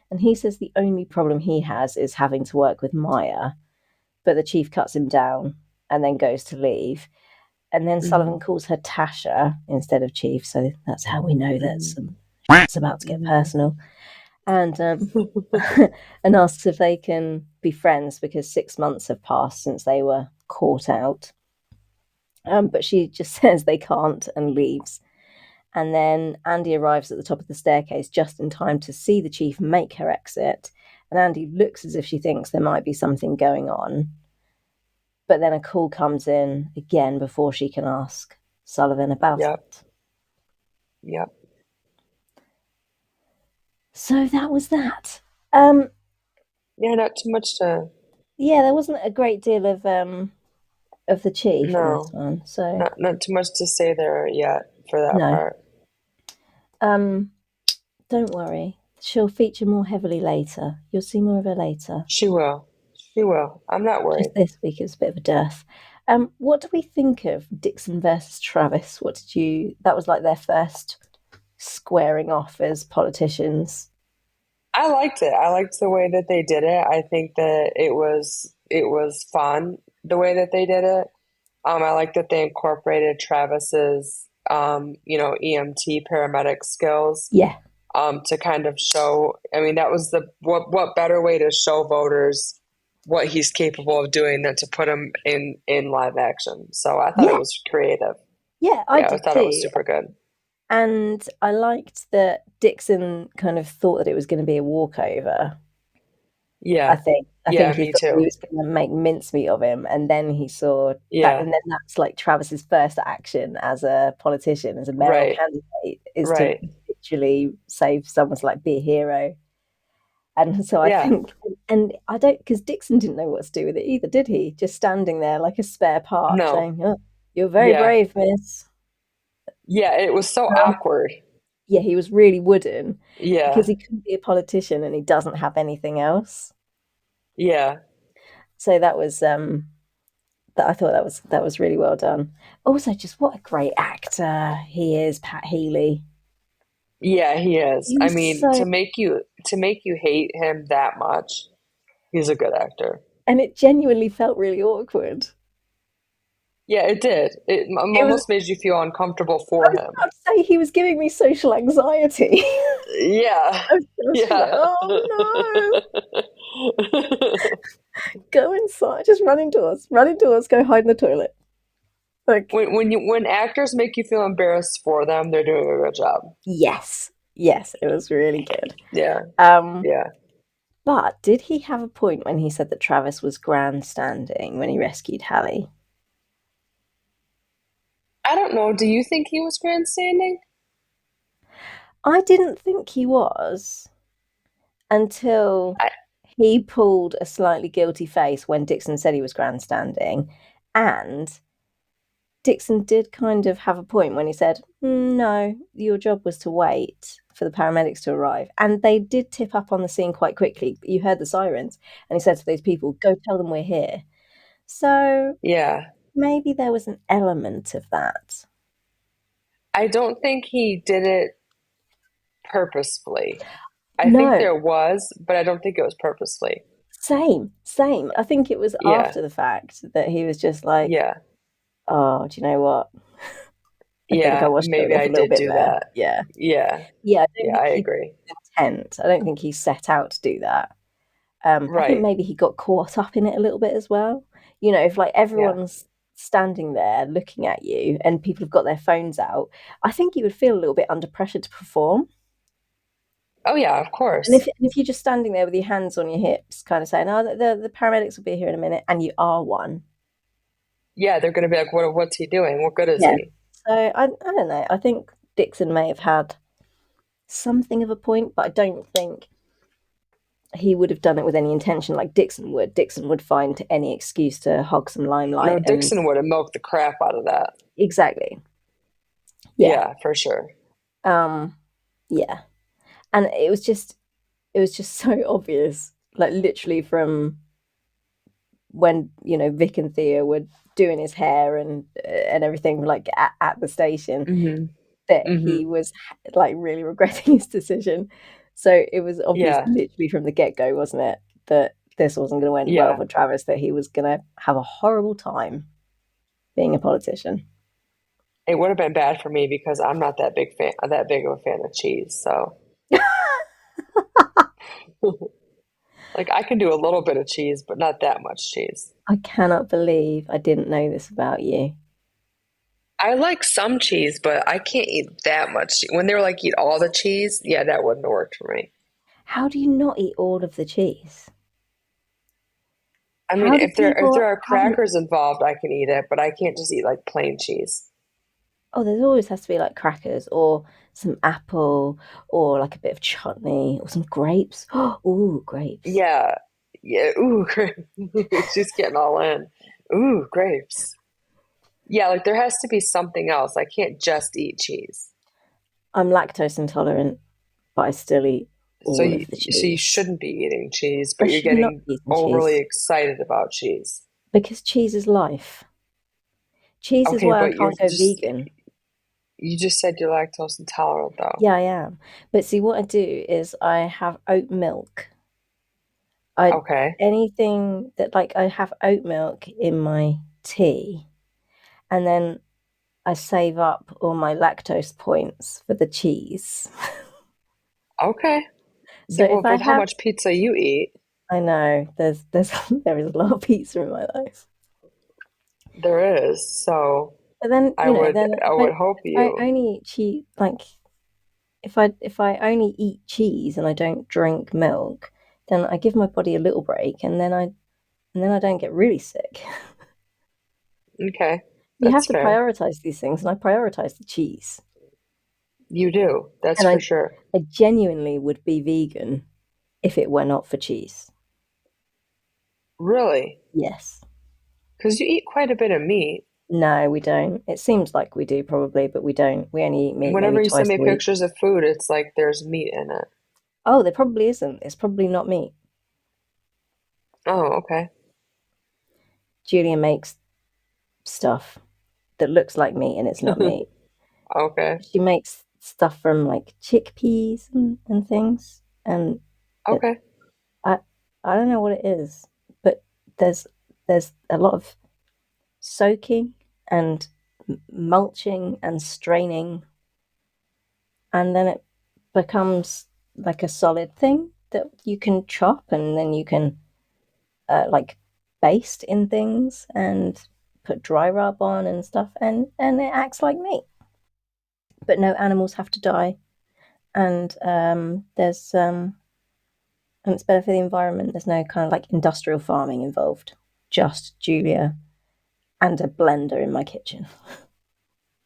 And he says the only problem he has is having to work with Maya, but the chief cuts him down and then goes to leave. And then Sullivan Hmm. calls her Tasha instead of Chief, so that's how we know that Hmm. some shit's about to get Hmm. personal. And and asks if they can be friends because 6 months have passed since they were caught out. But she just says they can't and leaves. And then Andy arrives at the top of the staircase just in time to see the chief make her exit. And Andy looks as if she thinks there might be something going on. But then a call comes in again before she can ask Sullivan about Yep. it. Yep. So that was that. Um, Yeah, not too much to, yeah, there wasn't a great deal of the chief in this no, one. So not too much to say there yet for that no. part. Um, don't worry. She'll feature more heavily later. You'll see more of her later. She will. She will. I'm not Just worried. this week it was a bit of a dearth. What do we think of Dixon versus Travis? What did you? That was like their first squaring off as politicians. I liked it. I liked the way that they did it. I think that it was fun the way that they did it. I like that they incorporated Travis's EMT paramedic skills Yeah, to kind of show. I mean, that was the what better way to show voters what he's capable of doing than to put him in live action. So I thought it yeah, was creative. yeah. I Yeah, I did thought it was too, super good. and I liked that Dixon kind of thought that it was going to be a walkover. I Yeah. think. I Yeah, think he me thought he too. was going to make mincemeat of him, and then he saw that, Yeah. and then that's like Travis's first action as a politician, as a mayoral Right. candidate, is to Right. literally save someone's like be a hero. And so I Yeah. think, and I don't, because Dixon didn't know what to do with it either, did he? Just standing there like a spare part, No. saying, "Oh, you're very Yeah. brave, miss." Yeah, it was so awkward. Yeah, he was really wooden because Yeah. he couldn't be a politician and he doesn't have anything else. Yeah. So that was that I thought that was really well done. Also, just what a great actor he is, Pat Healy. Yeah, he is. He I was mean, so, to make you hate him that much, he's a good actor. and it genuinely felt really awkward. Yeah, it did. It It was. almost made you feel uncomfortable I for was him. about to say he was giving me social anxiety. Yeah. I was just like, Yeah. oh no, go inside, just run indoors, go hide in the toilet. Like, When actors make you feel embarrassed for them, they're doing a good job. yes, yes, it was really good. Yeah. Um, Yeah. but did he have a point when he said that Travis was grandstanding when he rescued Hallie? I don't know. Do you think he was grandstanding? I didn't think he was until I, he pulled a slightly guilty face when Dixon said he was grandstanding. And Dixon did kind of have a point when he said, no, your job was to wait for the paramedics to arrive. And they did tip up on the scene quite quickly. You heard the sirens. And he said to those people, go tell them we're here. So yeah. maybe there was an element of that. I don't think he did it purposefully. I think No, there was, but I don't think it was purposefully. same. I think it was Yeah. after the fact that he was just like, Yeah. oh, do you know what? I think I Yeah. was showing Maybe off I a little did bit do there. that. Yeah. Yeah. Yeah, I don't Yeah, think I he agree. intent. I don't think he set out to do that. I think Right. maybe he got caught up in it a little bit as well. If like Yeah. everyone's standing there looking at you and people have got their phones out, I think you would feel a little bit under pressure to perform. Oh, yeah, of And if course. and if you're just standing there with your hands on your hips, kind of saying, "Oh, the paramedics will be here in a minute," and you are one, Yeah, they're going to be like, what's he doing? What good is yeah. he? So I don't know. I think Dixon may have had something of a point, but I don't think he would have done it with any intention like Dixon would. Dixon would find any excuse to hog some No, limelight and Dixon would have milked the crap out of that. exactly. Yeah. Yeah, for sure. Um yeah. And it was just so obvious. Like literally from when, Vic and Thea were doing his hair and everything like at the station Hmm. that Hmm. he was like really regretting his decision. So it was obvious Yeah. literally from the get-go, wasn't it, that this wasn't going to end well Yeah. for Travis, that he was going to have a horrible time being a politician. It would have been bad for me because I'm not that big of a fan of cheese. So, like, I can do a little bit of cheese, but not that much cheese. I cannot believe I didn't know this about you. I like some cheese, but I can't eat that much. When they were like, eat all the cheese, yeah, that wouldn't have worked for me. How do you not eat all of the cheese? I mean, How do if there people are have an crackers involved, I can eat it, but I can't just eat like plain cheese. Oh, there's always has to be like crackers or some apple or like a bit of chutney or some grapes. Oh, grapes. Yeah, yeah. Ooh, she's getting all in. Ooh, grapes. Yeah, like there has to be something else. I can't just eat cheese. I'm lactose intolerant, but I still eat all of the So you cheese. shouldn't be eating cheese, I but you're should not getting be eating overly cheese excited about cheese. because cheese is life. Cheese is Okay, why I but can't go vegan. you just said you're lactose intolerant though. Yeah, I am. But see, what I do is I have oat milk. I Okay. anything that like I have oat milk in my tea, and then I save up all my lactose points for the cheese. Okay. So if Well, I with how have, much pizza you eat, I know there's there is a lot of pizza in my life, there is. So but then then I would hope if I you. only eat cheese, like if I only eat cheese and I don't drink milk, then I give my body a little break, and then I don't get really sick. Okay, You have that's to fair. prioritize these things, and I prioritize the cheese, You do. That's and for sure. I genuinely would be vegan if it were not for cheese. Really? Yes. Because you eat quite a bit of meat. No, we don't. It seems like we do probably, but we don't. We only eat meat Whenever maybe you send twice me a week. pictures of food, it's like there's meat in it. Oh, there probably isn't. It's probably not meat. Oh, okay. Julia makes stuff that looks like meat and it's not meat. Okay. She makes stuff from like chickpeas and things. And it, Okay. I I don't know what it is, but there's there's a lot of soaking and mulching and straining, and then it becomes like a solid thing that you can chop and then you can like baste in things and put dry rub on and stuff, and it acts like meat. But no animals have to die, and there's and it's better for the environment. There's no kind of like industrial farming involved. Just Julia and a blender in my kitchen.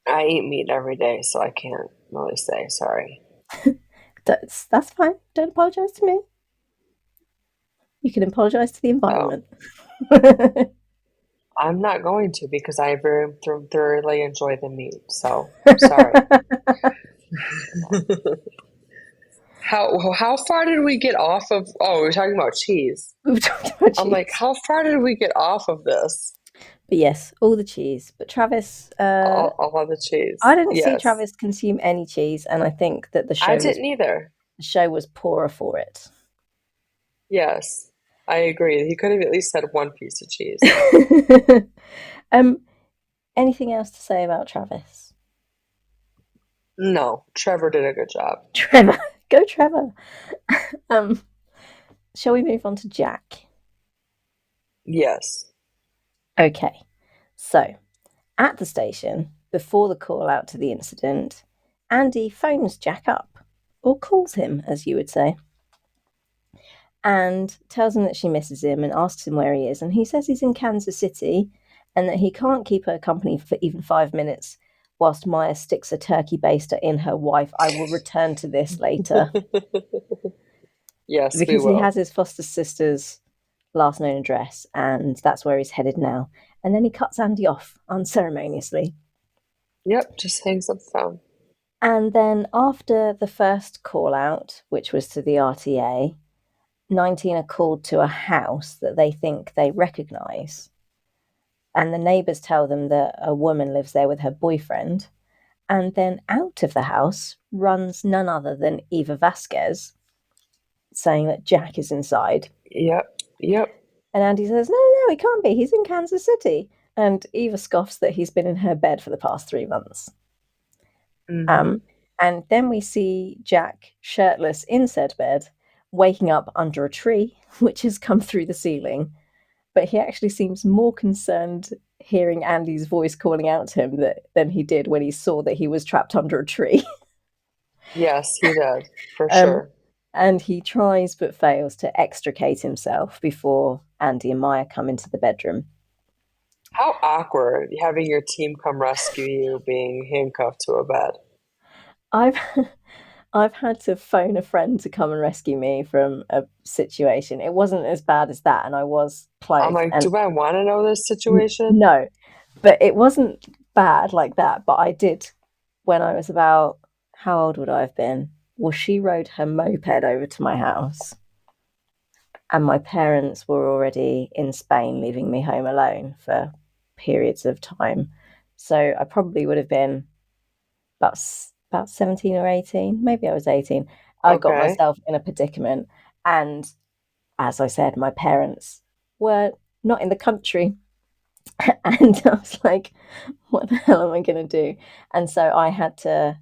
I eat meat every day, so I can't really say sorry. That's fine. Don't apologize to me. You can apologize to the Oh, environment. I'm not going to because I very thoroughly enjoy the meat. So sorry. How far did we get off of? Oh, we're talking about cheese. We've talked about I'm like, cheese. how far did we get off of this? But yes, all the cheese. But Travis, All of the cheese. I didn't see Yes, Travis consume any cheese, and I think that I didn't either. the show was poorer for it. Yes, I agree. He could have at least had one piece of cheese. um, anything else to say about Travis? No, Trevor did a good job. Trevor, go Trevor. Um, shall we move on to Jack? Yes. Okay, so at the station before the call out to the incident, Andy phones Jack up, or calls him, as you would say, and tells him that she misses him and asks him where he is. And he says he's in Kansas City and that he can't keep her company for even 5 minutes whilst Maya sticks a turkey baster in her wife. I will return to this later Yes, we because he has will. his foster sister's last known address and that's where he's headed now. And then he cuts Andy off unceremoniously. Yep, just hangs up the phone. And then after the first call out, which was to the RTA, 19 are called to a house that they think they recognize. And the neighbors tell them that a woman lives there with her boyfriend. And then out of the house runs none other than Eva Vasquez, saying that Jack is inside. Yep, yep. And Andy says, no, he can't be. He's in Kansas City. And Eva scoffs that he's been in her bed for the past 3 months. Mm-hmm. Um, and then we see Jack shirtless in said bed, waking up under a tree, which has come through the ceiling. But he actually seems more concerned hearing Andy's voice calling out to him than he did when he saw that he was trapped under a tree. Yes, he did, for um, sure. and he tries but fails to extricate himself before Andy and Maya come into the bedroom. How awkward having your team come rescue you being handcuffed to a bed. I've I've had to phone a friend to come and rescue me from a situation. It wasn't as bad as that, and I was I'm clothed. like, And do I want to know this situation? no, but it wasn't bad like that. But I did when I was about, how old would I have been? Well, she rode her moped over to my house, and my parents were already in Spain, leaving me home alone for periods of time. So I probably would have been about 17 or 18. Maybe I was 18. I got Okay. myself in a predicament, and as I said, my parents were not in the country. And I was like, what the hell am I going to do? And so I had to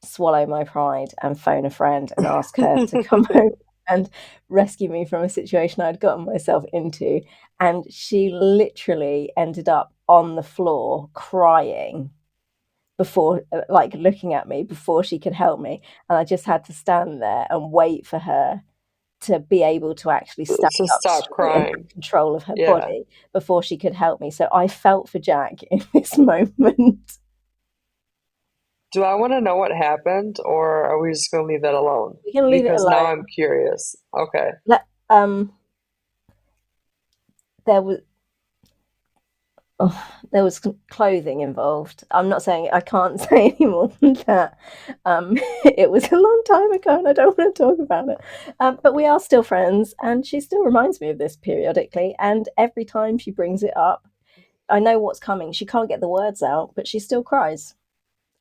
swallow my pride and phone a friend and ask her to come home and rescue me from a situation I'd gotten myself into. And she literally ended up on the floor crying before, like looking at me before she could help me. And I just had to stand there and wait for her to be able to actually stand To up stop straight and have crying. control of her Yeah. body before she could help me. So I felt for Jack in this moment. Do I want to know what happened, or are we just going to leave that alone? We can leave it Because now alone. I'm curious. Okay. Let, there was there was clothing involved. I'm not saying, I can't say any more than that. It was a long time ago, and I don't want to talk about it. But we are still friends, and she still reminds me of this periodically. And every time she brings it up, I know what's coming. She can't get the words out, but she still cries,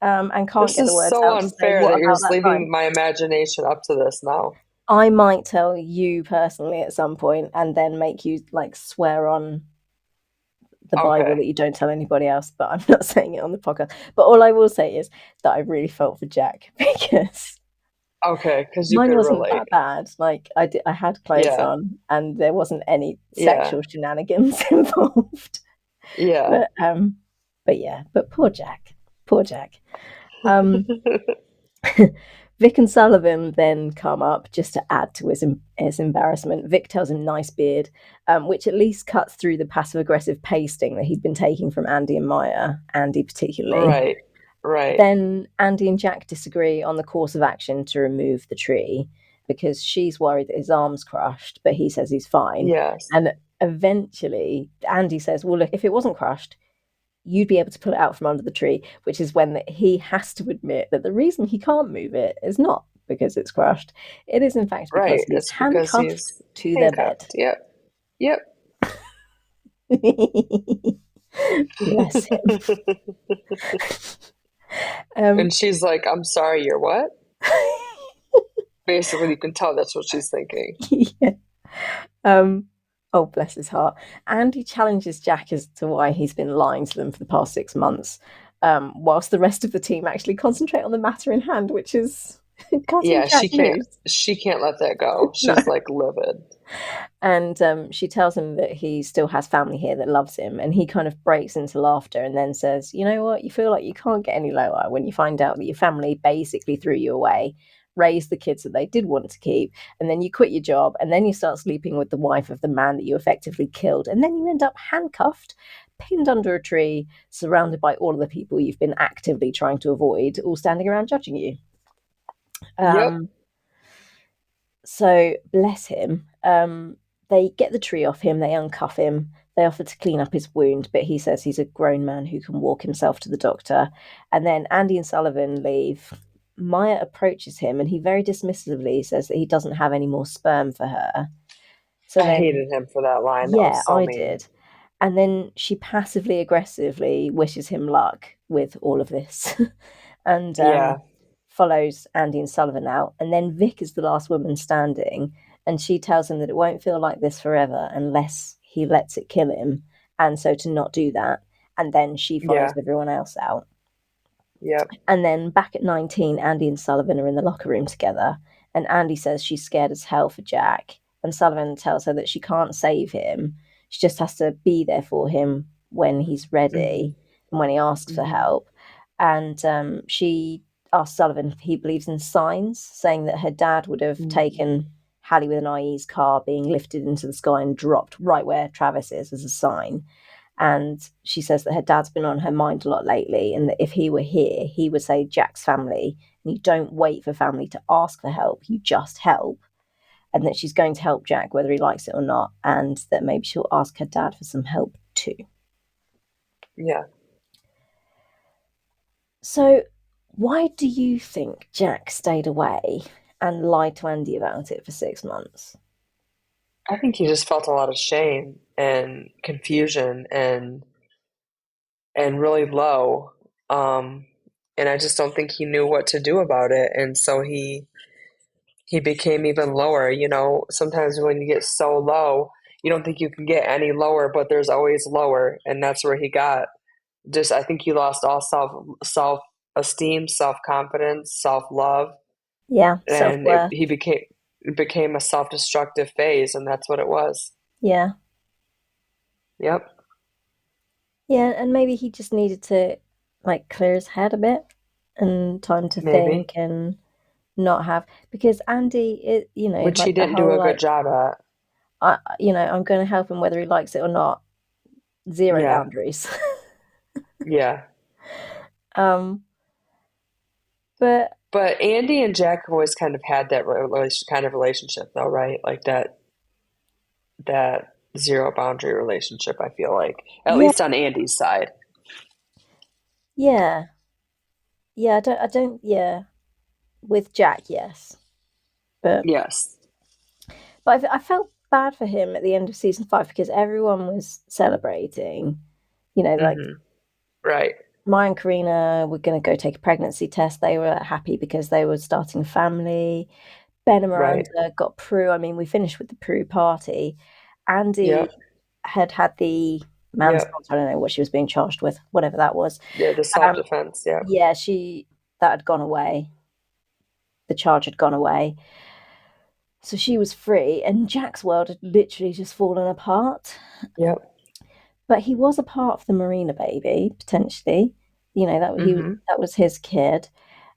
and can't This get the is words so out to say, unfair "What that you're about just that time?" leaving my imagination up to this now. I might tell you personally at some point, and then make you like swear on the Bible Okay. that you don't tell anybody else, but I'm not saying it on the podcast. But all I will say is that I really felt for Jack because Okay, because you mine could wasn't relate. that bad. Like I had clothes Yeah. on, and there wasn't any Yeah. sexual shenanigans involved. Yeah. But but yeah, but poor Jack, poor Jack. Um, Vic and Sullivan then come up just to add to his embarrassment. Vic tells him nice beard, which at least cuts through the passive aggressive pasting that he'd been taking from Andy and Maya, Andy particularly. Right. Right. Then Andy and Jack disagree on the course of action to remove the tree because she's worried that his arm's crushed, but he says he's fine. Yes. And eventually, Andy says, well, look, if it wasn't crushed, you'd be able to pull it out from under the tree, which is when he has to admit that the reason he can't move it is not because it's crushed. It is, in fact, because Right. he's It's because handcuffed he's to their bed. handcuffed. Yep. Yep. Bless him. Um, And she's like, I'm sorry, you're what? Basically, you can tell that's what she's thinking. yeah. Um, oh, bless his heart. Andy challenges Jack as to why he's been lying to them for the past 6 months, whilst the rest of the team actually concentrate on the matter in hand, which is cutting Yeah, Jack loose. she can't let that go. No. She's like livid. And she tells him that he still has family here that loves him. And he kind of breaks into laughter and then says, you know what? You feel like you can't get any lower when you find out that your family basically threw you away, raised the kids that they did want to keep, and then you quit your job, and then you start sleeping with the wife of the man that you effectively killed. And then you end up handcuffed, pinned under a tree, surrounded by all of the people you've been actively trying to avoid, all standing around judging you. Yep. Um, So bless him. They get the tree off him, they uncuff him, they offer to clean up his wound, but he says he's a grown man who can walk himself to the doctor. And then Andy and Sullivan leave. Maya approaches him and he very dismissively says that he doesn't have any more sperm for her. So I then, hated him for that line. That yeah, was so I mean. did. And then she passively aggressively wishes him luck with all of this. And Yeah. follows Andy and Sullivan out. And then Vic is the last woman standing, and she tells him that it won't feel like this forever unless he lets it kill him. And so to not do that. And then she follows Yeah. everyone else out. Yep. And then back at 19, Andy and Sullivan are in the locker room together. And Andy says she's scared as hell for Jack. And Sullivan tells her that she can't save him. She just has to be there for him when he's Hmm. ready and when he asks for Hmm. help. And she asks Sullivan if he believes in signs, saying that her dad would have Hmm. taken Hallie with an IE's car being lifted into the sky and dropped right where Travis is as a sign. And she says that her dad's been on her mind a lot lately, and that if he were here, he would say Jack's family. And you don't wait for family to ask for help, you just help. And that she's going to help Jack whether he likes it or not, and that maybe she'll ask her dad for some help too. Yeah. So, why do you think Jack stayed away and lied to Andy about it for 6 months? I think he just felt a lot of shame and confusion and really low. Um, and I just don't think he knew what to do about it. And so he became even lower. You know, sometimes when you get so low, you don't think you can get any lower, but there's always lower, and that's where he got. Just I think he lost all self esteem, self confidence, self love, Yeah, self and worth. it became a self destructive phase, and that's what it was. Yeah. Yep, Yeah, and maybe he just needed to like clear his head a bit and time to maybe, think and not have, because Andy, which he like the didn't do whole a good like job at. I'm going to help him whether he likes it or not. Zero Yeah, boundaries. yeah. um, but But Andy and Jack have always kind of had that kind of relationship, though, right? Like that zero boundary relationship. I feel like, at yeah, least on Andy's side. yeah, yeah. Yeah, with Jack, yes, but Yes. I felt bad for him at the end of season 5 because everyone was celebrating. Like Hmm. Right. Maya and Karina were going to go take a pregnancy test. They were happy because they were starting a family. Ben and Right. Miranda got Prue. I mean, we finished with the Prue party. Andy Yep. had the Yep. manslaughter. I don't know what she was being charged with, whatever that was. Yeah. The self Um, defense. Yep. yeah, that had gone away. The charge had gone away. So she was free, and Jack's world had literally just fallen apart. Yep. But he was a part of the Marina baby, potentially. Hmm. That was his kid.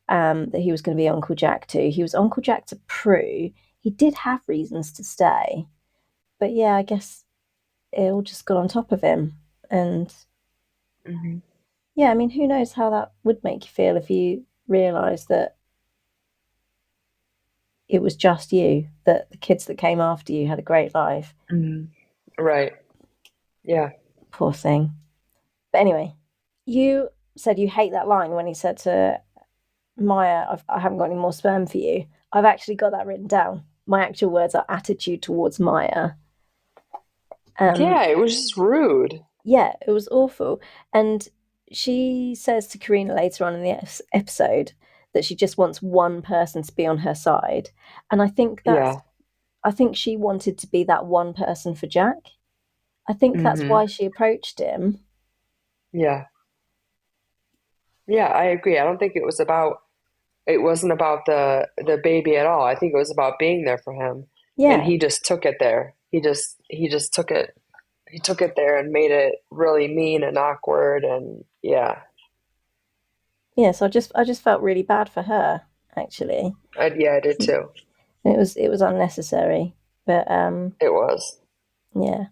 That he was going to be Uncle Jack to. He was Uncle Jack to Prue. He did have reasons to stay, but yeah, I guess it all just got on top of him. And Hmm. yeah, I mean, who knows how that would make you feel if you realise that it was just you, that the kids that came after you had a great life. Hmm. Right. Yeah. Poor thing. But anyway, you said you hate that line when he said to Maya, I haven't got any more sperm for you. I've actually got that written down. My actual words are attitude towards Maya. Um, Yeah. It was just rude. yeah, it was awful. And she says to Karina later on in the episode that she just wants one person to be on her side. And Yeah. I think she wanted to be that one person for Jack. I think that's Hmm. why she approached him. Yeah. Yeah. I agree. I don't think it wasn't about the baby at all. I think it was about being there for him, and Yeah, he just took it there. He just took it. He took it there and made it really mean and awkward. And yeah, yeah. So I just felt really bad for her, actually. I did too. It was unnecessary, but It was. yeah.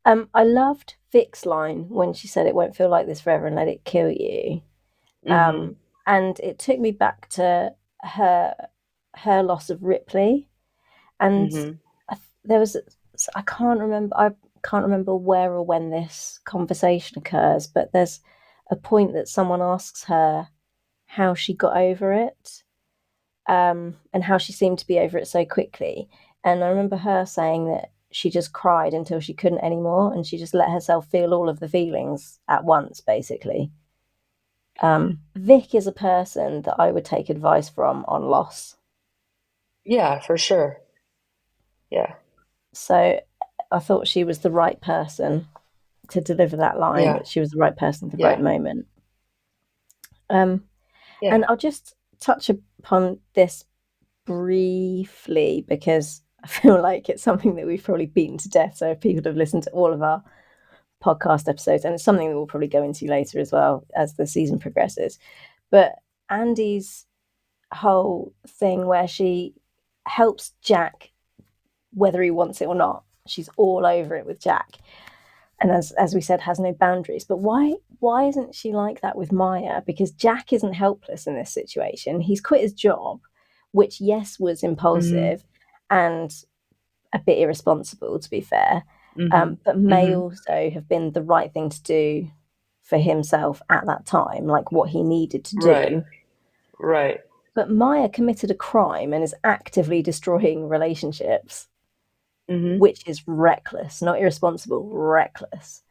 I loved Vic's line when she said, "It won't feel like this forever, and let it kill you." Hmm. And it took me back to her her loss of Ripley, and Hmm. there was I can't remember where or when this conversation occurs, but there's a point that someone asks her how she got over it, and how she seemed to be over it so quickly. And I remember her saying that she just cried until she couldn't anymore, and she just let herself feel all of the feelings at once, basically. Vic is a person that I would take advice from on loss. Yeah, for sure. Yeah, So I thought she was the right person to deliver that line, yeah, that she was the right person at the right yeah, moment. Um, yeah. and I'll just touch upon this briefly because I feel like it's something that we've probably beaten to death. So if people have listened to all of our podcast episodes, and it's something that we'll probably go into later as well as the season progresses. But Andy's whole thing where she helps Jack whether he wants it or not. She's all over it with Jack. And as we said, has no boundaries. But why isn't she like that with Maya? Because Jack isn't helpless in this situation. He's quit his job, which yes was Mhm. impulsive and a bit irresponsible, to be fair, Mhm. but may Mhm. also have been the right thing to do for himself at that time, like what he needed to Right. do. Right. But Maya committed a crime and is actively destroying relationships, Mhm. which is reckless, not irresponsible, reckless.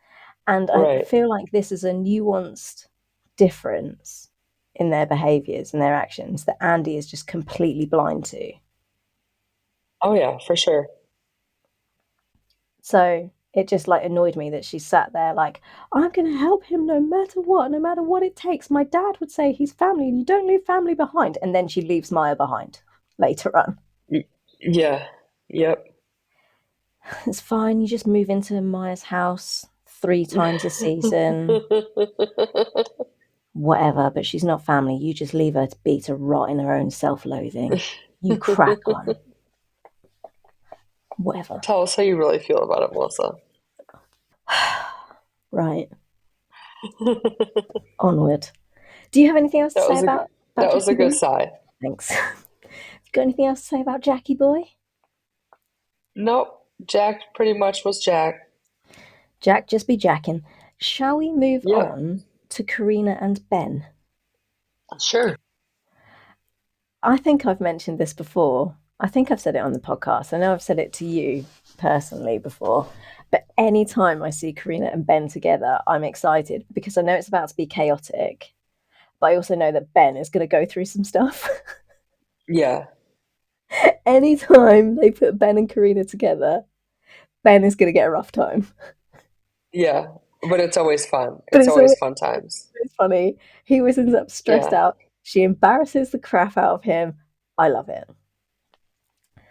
And I Right. feel like this is a nuanced difference in their behaviors and their actions that Andy is just completely blind to. Oh yeah, for sure. So it just like annoyed me that she sat there like, I'm going to help him no matter what it takes. My dad would say he's family and you don't leave family behind. And then she leaves Maya behind later on. Yeah. Yep. It's fine. You just move into Maya's house 3 times a season, whatever. But she's not family. You just leave her to be to rot in her own self loathing. You crack on, whatever. Tell us how you really feel about it, Melissa. Right. Onward. Do you have anything else to That say was a about that was a Jackie good Boy? sigh. Thanks. You got anything else to say about Jackie Boy? Nope. Jack pretty much was Jack. Jack just be jacking. Shall we move Yep. on to Karina and Ben? Sure. I think I've mentioned this before. I think I've said it on the podcast. I know I've said it to you personally before. But anytime I see Karina and Ben together, I'm excited because I know it's about to be chaotic. But I also know that Ben is going to go through some stuff. Yeah. Anytime they put Ben and Karina together, Ben is going to get a rough time. Yeah. But it's always fun. But It's it's always always fun times. funny. He always ends up stressed Yeah. out. She embarrasses the crap out of him. I love it.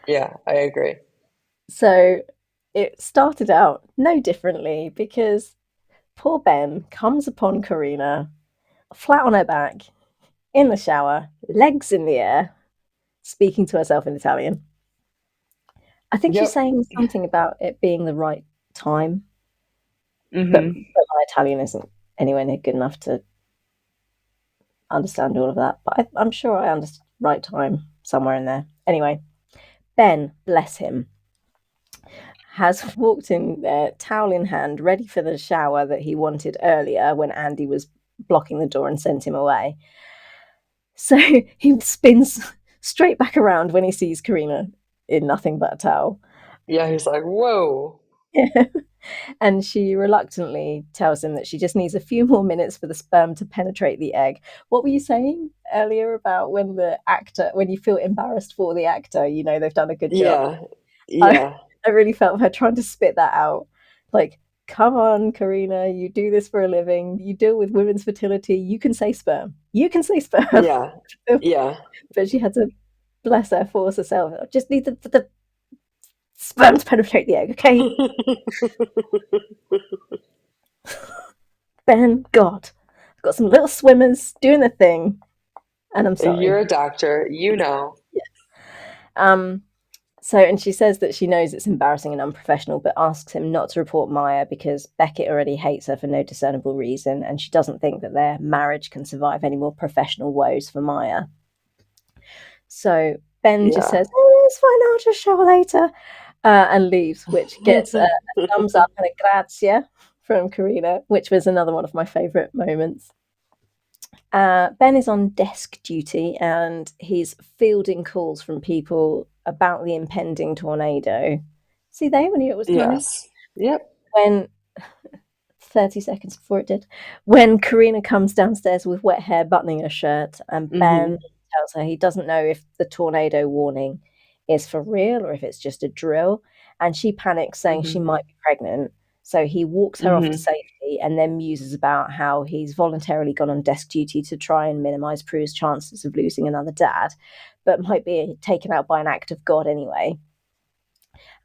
Yeah, I agree. So it started out no differently because poor Ben comes upon Karina flat on her back in the shower, legs in the air, speaking to herself in Italian. I think she's Yep. saying something about it being the right time, but Mm-hmm. my Italian isn't anywhere near good enough to understand all of that. But I'm sure I understand right time somewhere in there. Anyway, Ben, bless him, has walked in there, towel in hand, ready for the shower that he wanted earlier when Andy was blocking the door and sent him away. So he spins straight back around when he sees Karina in nothing but a towel. Yeah, he's like, whoa. And she reluctantly tells him that she just needs a few more minutes for the sperm to penetrate the egg. What were you saying earlier about when you feel embarrassed for the actor, you know they've done a good job? Yeah. I, Yeah. I really felt her trying to spit that out. Like, come on, Karina, you do this for a living. You deal with women's fertility. You can say sperm. You can say sperm. Yeah. Yeah. But she had to, bless her, force herself. I just need the sperm to penetrate the egg, okay? Ben, God. I've got some little swimmers doing the thing, and I'm sorry. You're a doctor, you know. Yeah. Um, and she says that she knows it's embarrassing and unprofessional, but asks him not to report Maya because Beckett already hates her for no discernible reason, and she doesn't think that their marriage can survive any more professional woes for Maya. So Ben just Yeah. says, oh, it's fine, I'll just shower later, and leaves, which gets a thumbs up and a grazia from Karina, which was another one of my favourite moments. Ben is on desk duty and he's fielding calls from people about the impending tornado. See, they all knew it was coming. Yes. Yep. When 30 seconds before it did, when Karina comes downstairs with wet hair buttoning her shirt, and Ben Mm-hmm. tells her he doesn't know if the tornado warning is for real or if it's just a drill. And she panics, saying she Mm-hmm. might be pregnant. So he walks her off to Mm-hmm. safety and then muses about how he's voluntarily gone on desk duty to try and minimize Prue's chances of losing another dad, but might be taken out by an act of God anyway.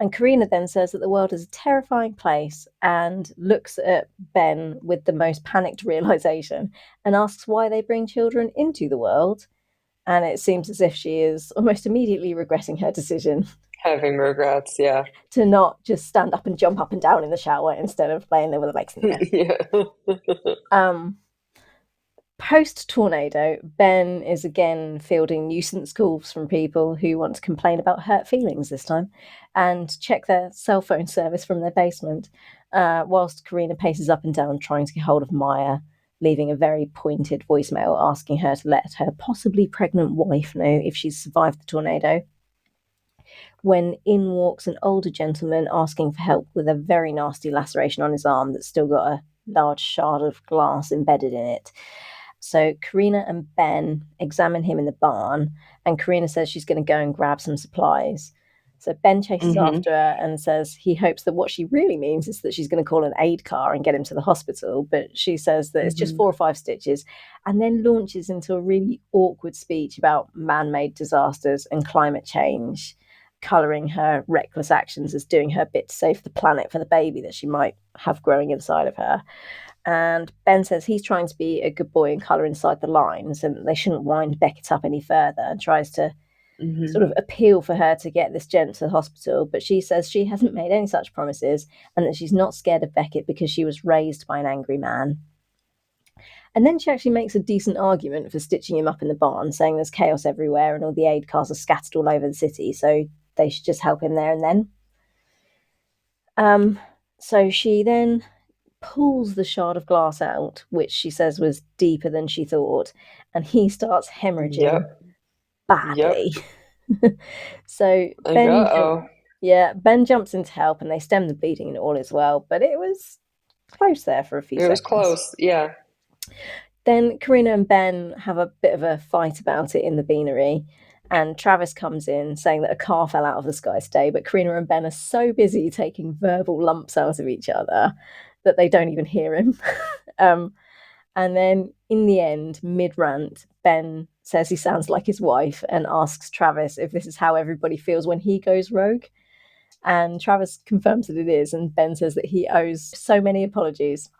And Karina then says that the world is a terrifying place and looks at Ben with the most panicked realization and asks why they bring children into the world. And it seems as if she is almost immediately regretting her decision. Having regrets, yeah. to not just stand up and jump up and down in the shower instead of laying there with her legs in the air. Yeah. Um, Post tornado, Ben is again fielding nuisance calls from people who want to complain about hurt feelings this time and check their cell phone service from their basement, whilst Karina paces up and down trying to get hold of Maya, leaving a very pointed voicemail asking her to let her possibly pregnant wife know if she's survived the tornado. When in walks an older gentleman asking for help with a very nasty laceration on his arm that's still got a large shard of glass embedded in it. So Karina and Ben examine him in the barn, and Karina says she's going to go and grab some supplies. So Ben chases Hmm. after her and says he hopes that what she really means is that she's going to call an aid car and get him to the hospital. But she says that it's just Hmm. 4 or 5 stitches, and then launches into a really awkward speech about man made disasters and climate change, colouring her reckless actions as doing her bit to save the planet for the baby that she might have growing inside of her. And Ben says he's trying to be a good boy and colour inside the lines and they shouldn't wind Beckett up any further, and tries to Hmm. sort of appeal for her to get this gent to the hospital. But she says she hasn't made any such promises and that she's not scared of Beckett because she was raised by an angry man. And then she actually makes a decent argument for stitching him up in the barn, saying there's chaos everywhere and all the aid cars are scattered all over the city, so they should just help him there and then. Um, so she then pulls the shard of glass out, which she says was deeper than she thought, and he starts hemorrhaging Yep. Yep. badly. So Like, uh-oh. Ben jumps in to help, and they stem the bleeding, and all is well. But it was close there for a few It was seconds. close. Yeah. Then Karina and Ben have a bit of a fight about it in the beanery. And Travis comes in saying that a car fell out of the sky today, but Karina and Ben are so busy taking verbal lumps out of each other that they don't even hear him. um, And then in the end, mid rant, Ben says he sounds like his wife and asks Travis if this is how everybody feels when he goes rogue. And Travis confirms that it is. And Ben says that he owes so many apologies.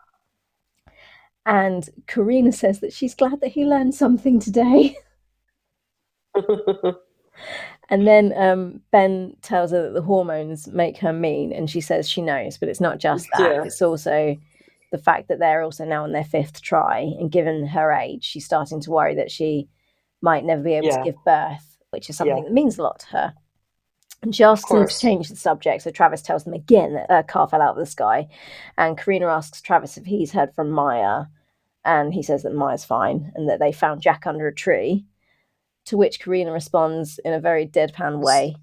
And Karina says that she's glad that he learned something today. And then Ben tells her that the hormones make her mean. And she says she knows, but it's not just that. Yeah. It's also the fact that they're also now on their fifth try. And given her age, she's starting to worry that she might never be able to Yeah. give birth, which is something Yeah. that means a lot to her. And she Of asks them to course. change the subject, so Travis tells them again that a car fell out of the sky. And Karina asks Travis if he's heard from Maya, and he says that Maya's fine and that they found Jack under a tree. To which Karina responds in a very deadpan It's, way, it's dead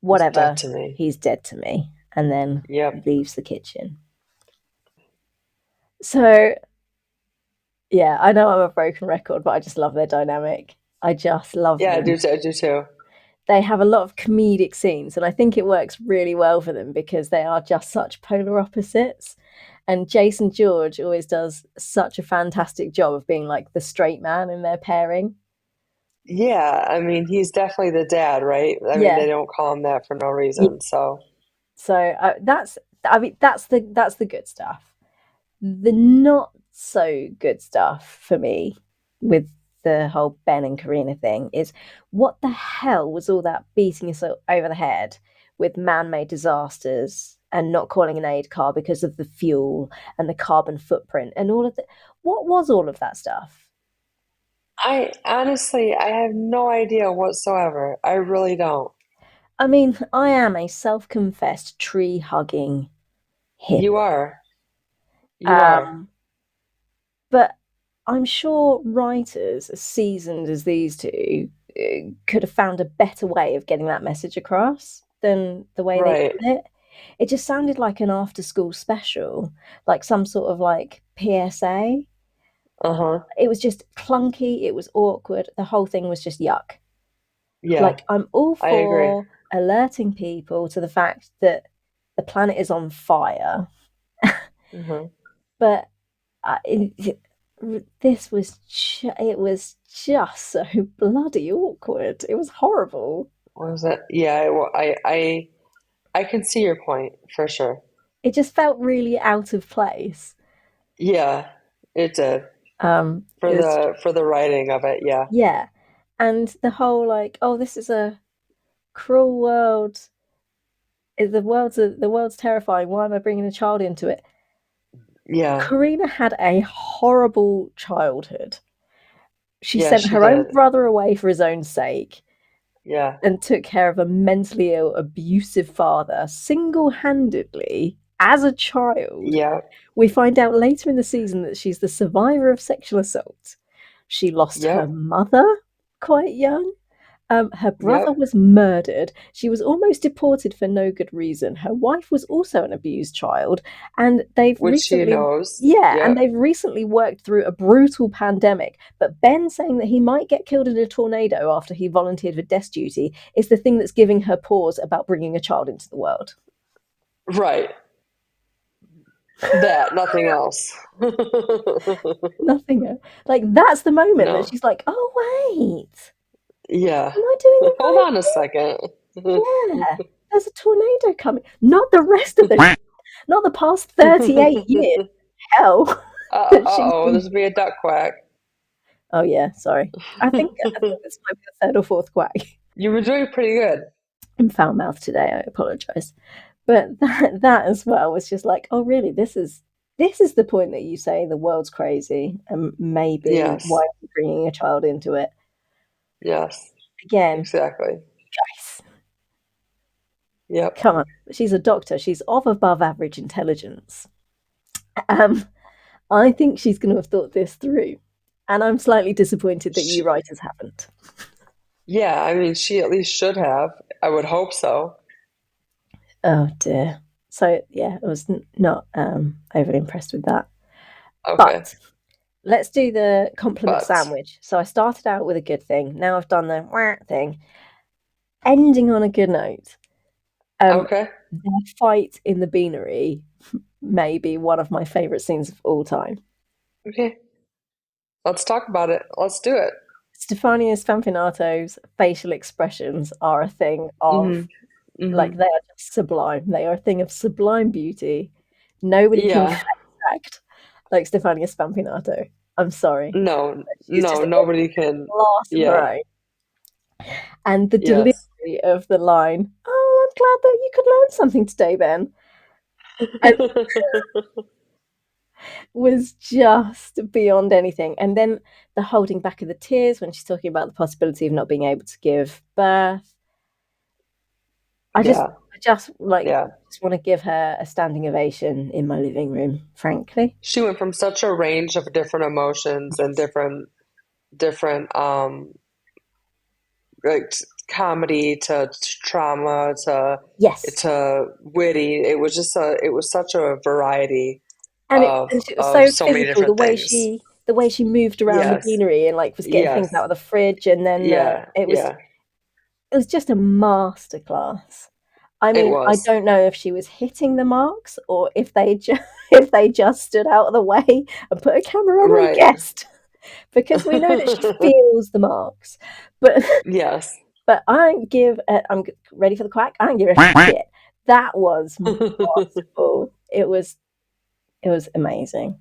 "Whatever, to me. he's dead to me," and then Yep. leaves the kitchen. So, yeah, I know I'm a broken record, but I just love their dynamic. I just love Yeah, I them. do. I do too. They have a lot of comedic scenes, and I think it works really well for them because they are just such polar opposites. And Jason George always does such a fantastic job of being like the straight man in their pairing. Yeah, I mean, he's definitely the dad, right? I mean, Yeah. they don't call him that for no Yeah. reason. So, So that's the good stuff. The not so good stuff for me with the whole Ben and Karina thing is, what the hell was all that beating us over the head with man-made disasters and not calling an aid car because of the fuel and the carbon footprint and all of that? What was all of that stuff? I honestly, I have no idea whatsoever. I really don't. I mean, I am a self-confessed tree-hugging You hippie. are. You are. Um, But I'm sure writers as seasoned as these two could have found a better way of getting that message across than the way they Right. did it. It just sounded like an after school special, like some sort of like PSA. Uh-huh. It was just clunky, it was awkward, the whole thing was just yuck. Yeah, Like, I'm all I agree. for alerting people to the fact that the planet is on fire, Hmm. but it, this was it was just so bloody awkward. It was horrible. What was it? Yeah, I can see your point for sure. It just felt really out of place. Yeah, it did. It For was, the writing of it, yeah. yeah, and the whole like, oh, this is a cruel world. The world's terrifying. Why am I bringing a child into it? Yeah. Karina had a horrible childhood. She Yeah, sent she her own did. brother away for his own sake Yeah. and took care of a mentally ill, abusive father single-handedly as a child. Yeah. We find out later in the season that she's the survivor of sexual assault. She lost her Yep. mother quite young. Her brother Yep. was murdered. She was almost deported for no good reason. Her wife was also an abused child, and Which she knows. Yep. they've recently worked through a brutal pandemic. But Ben saying that he might get killed in a tornado after he volunteered for desk duty is the thing that's giving her pause about bringing a child into the world. Right. That, nothing else. Nothing else. Like that's the moment that No. she's like, "Oh wait, Yeah. am I doing the Hold right on a second. Yeah, there's a tornado coming. Not the rest of the, not the past 38 years. Hell, that she's Uh-oh, been. this would be a duck quack. Oh yeah, sorry. I think this might be the third or fourth quack. You were doing pretty good. I'm foul mouthed today. I apologise, but that as well was just like, oh really? This is the point that you say the world's crazy, and maybe why Yes. are we bringing a child into it Yes. again? Exactly. Guys, Yep. come on. She's a doctor. She's of above average intelligence. Um, I think she's going to have thought this through. And I'm slightly disappointed that you She, writers haven't. yeah, I mean, she at least should have. I would hope so. Oh dear. So, yeah, I was not overly impressed with that. Okay. But let's do the compliment But, sandwich. So I started out with a good thing. Now I've done the wah thing. Ending on a good note. Um, okay. their fight in the beanery may be one of my favourite scenes of all time. Okay. Let's talk about it. Let's do it. Stefania Sfampinato's facial expressions are a thing of Hmm. Hmm. like they are just sublime. They are a thing of sublime beauty. Nobody can Yeah. face act like Stefania Spampinato. I'm sorry. No, She's no, just in nobody a can. class of her Yeah. own. And the Yes. delivery of the line, "Oh, I'm glad that you could learn something today, Ben," and was just beyond anything. And then the holding back of the tears when she's talking about the possibility of not being able to give birth. I just, Yeah. I just like, Yeah. just want to give her a standing ovation in my living room. Frankly, She went from such a range of different emotions and different like comedy to trauma yes. to witty. It was such a variety And it was of so so many physical the different way things. she moved around the Yes. beanery and like was getting things out Yes. of the fridge, and then Yeah. Yeah. it was just a masterclass. I It mean, I was. don't know if she was hitting the marks or if they just if they just stood out of the way and put a camera on her Right. guest, because we know that she feels the marks. But Yes. I don't give. I'm ready for the quack. I don't give a shit. That was masterful. It was amazing.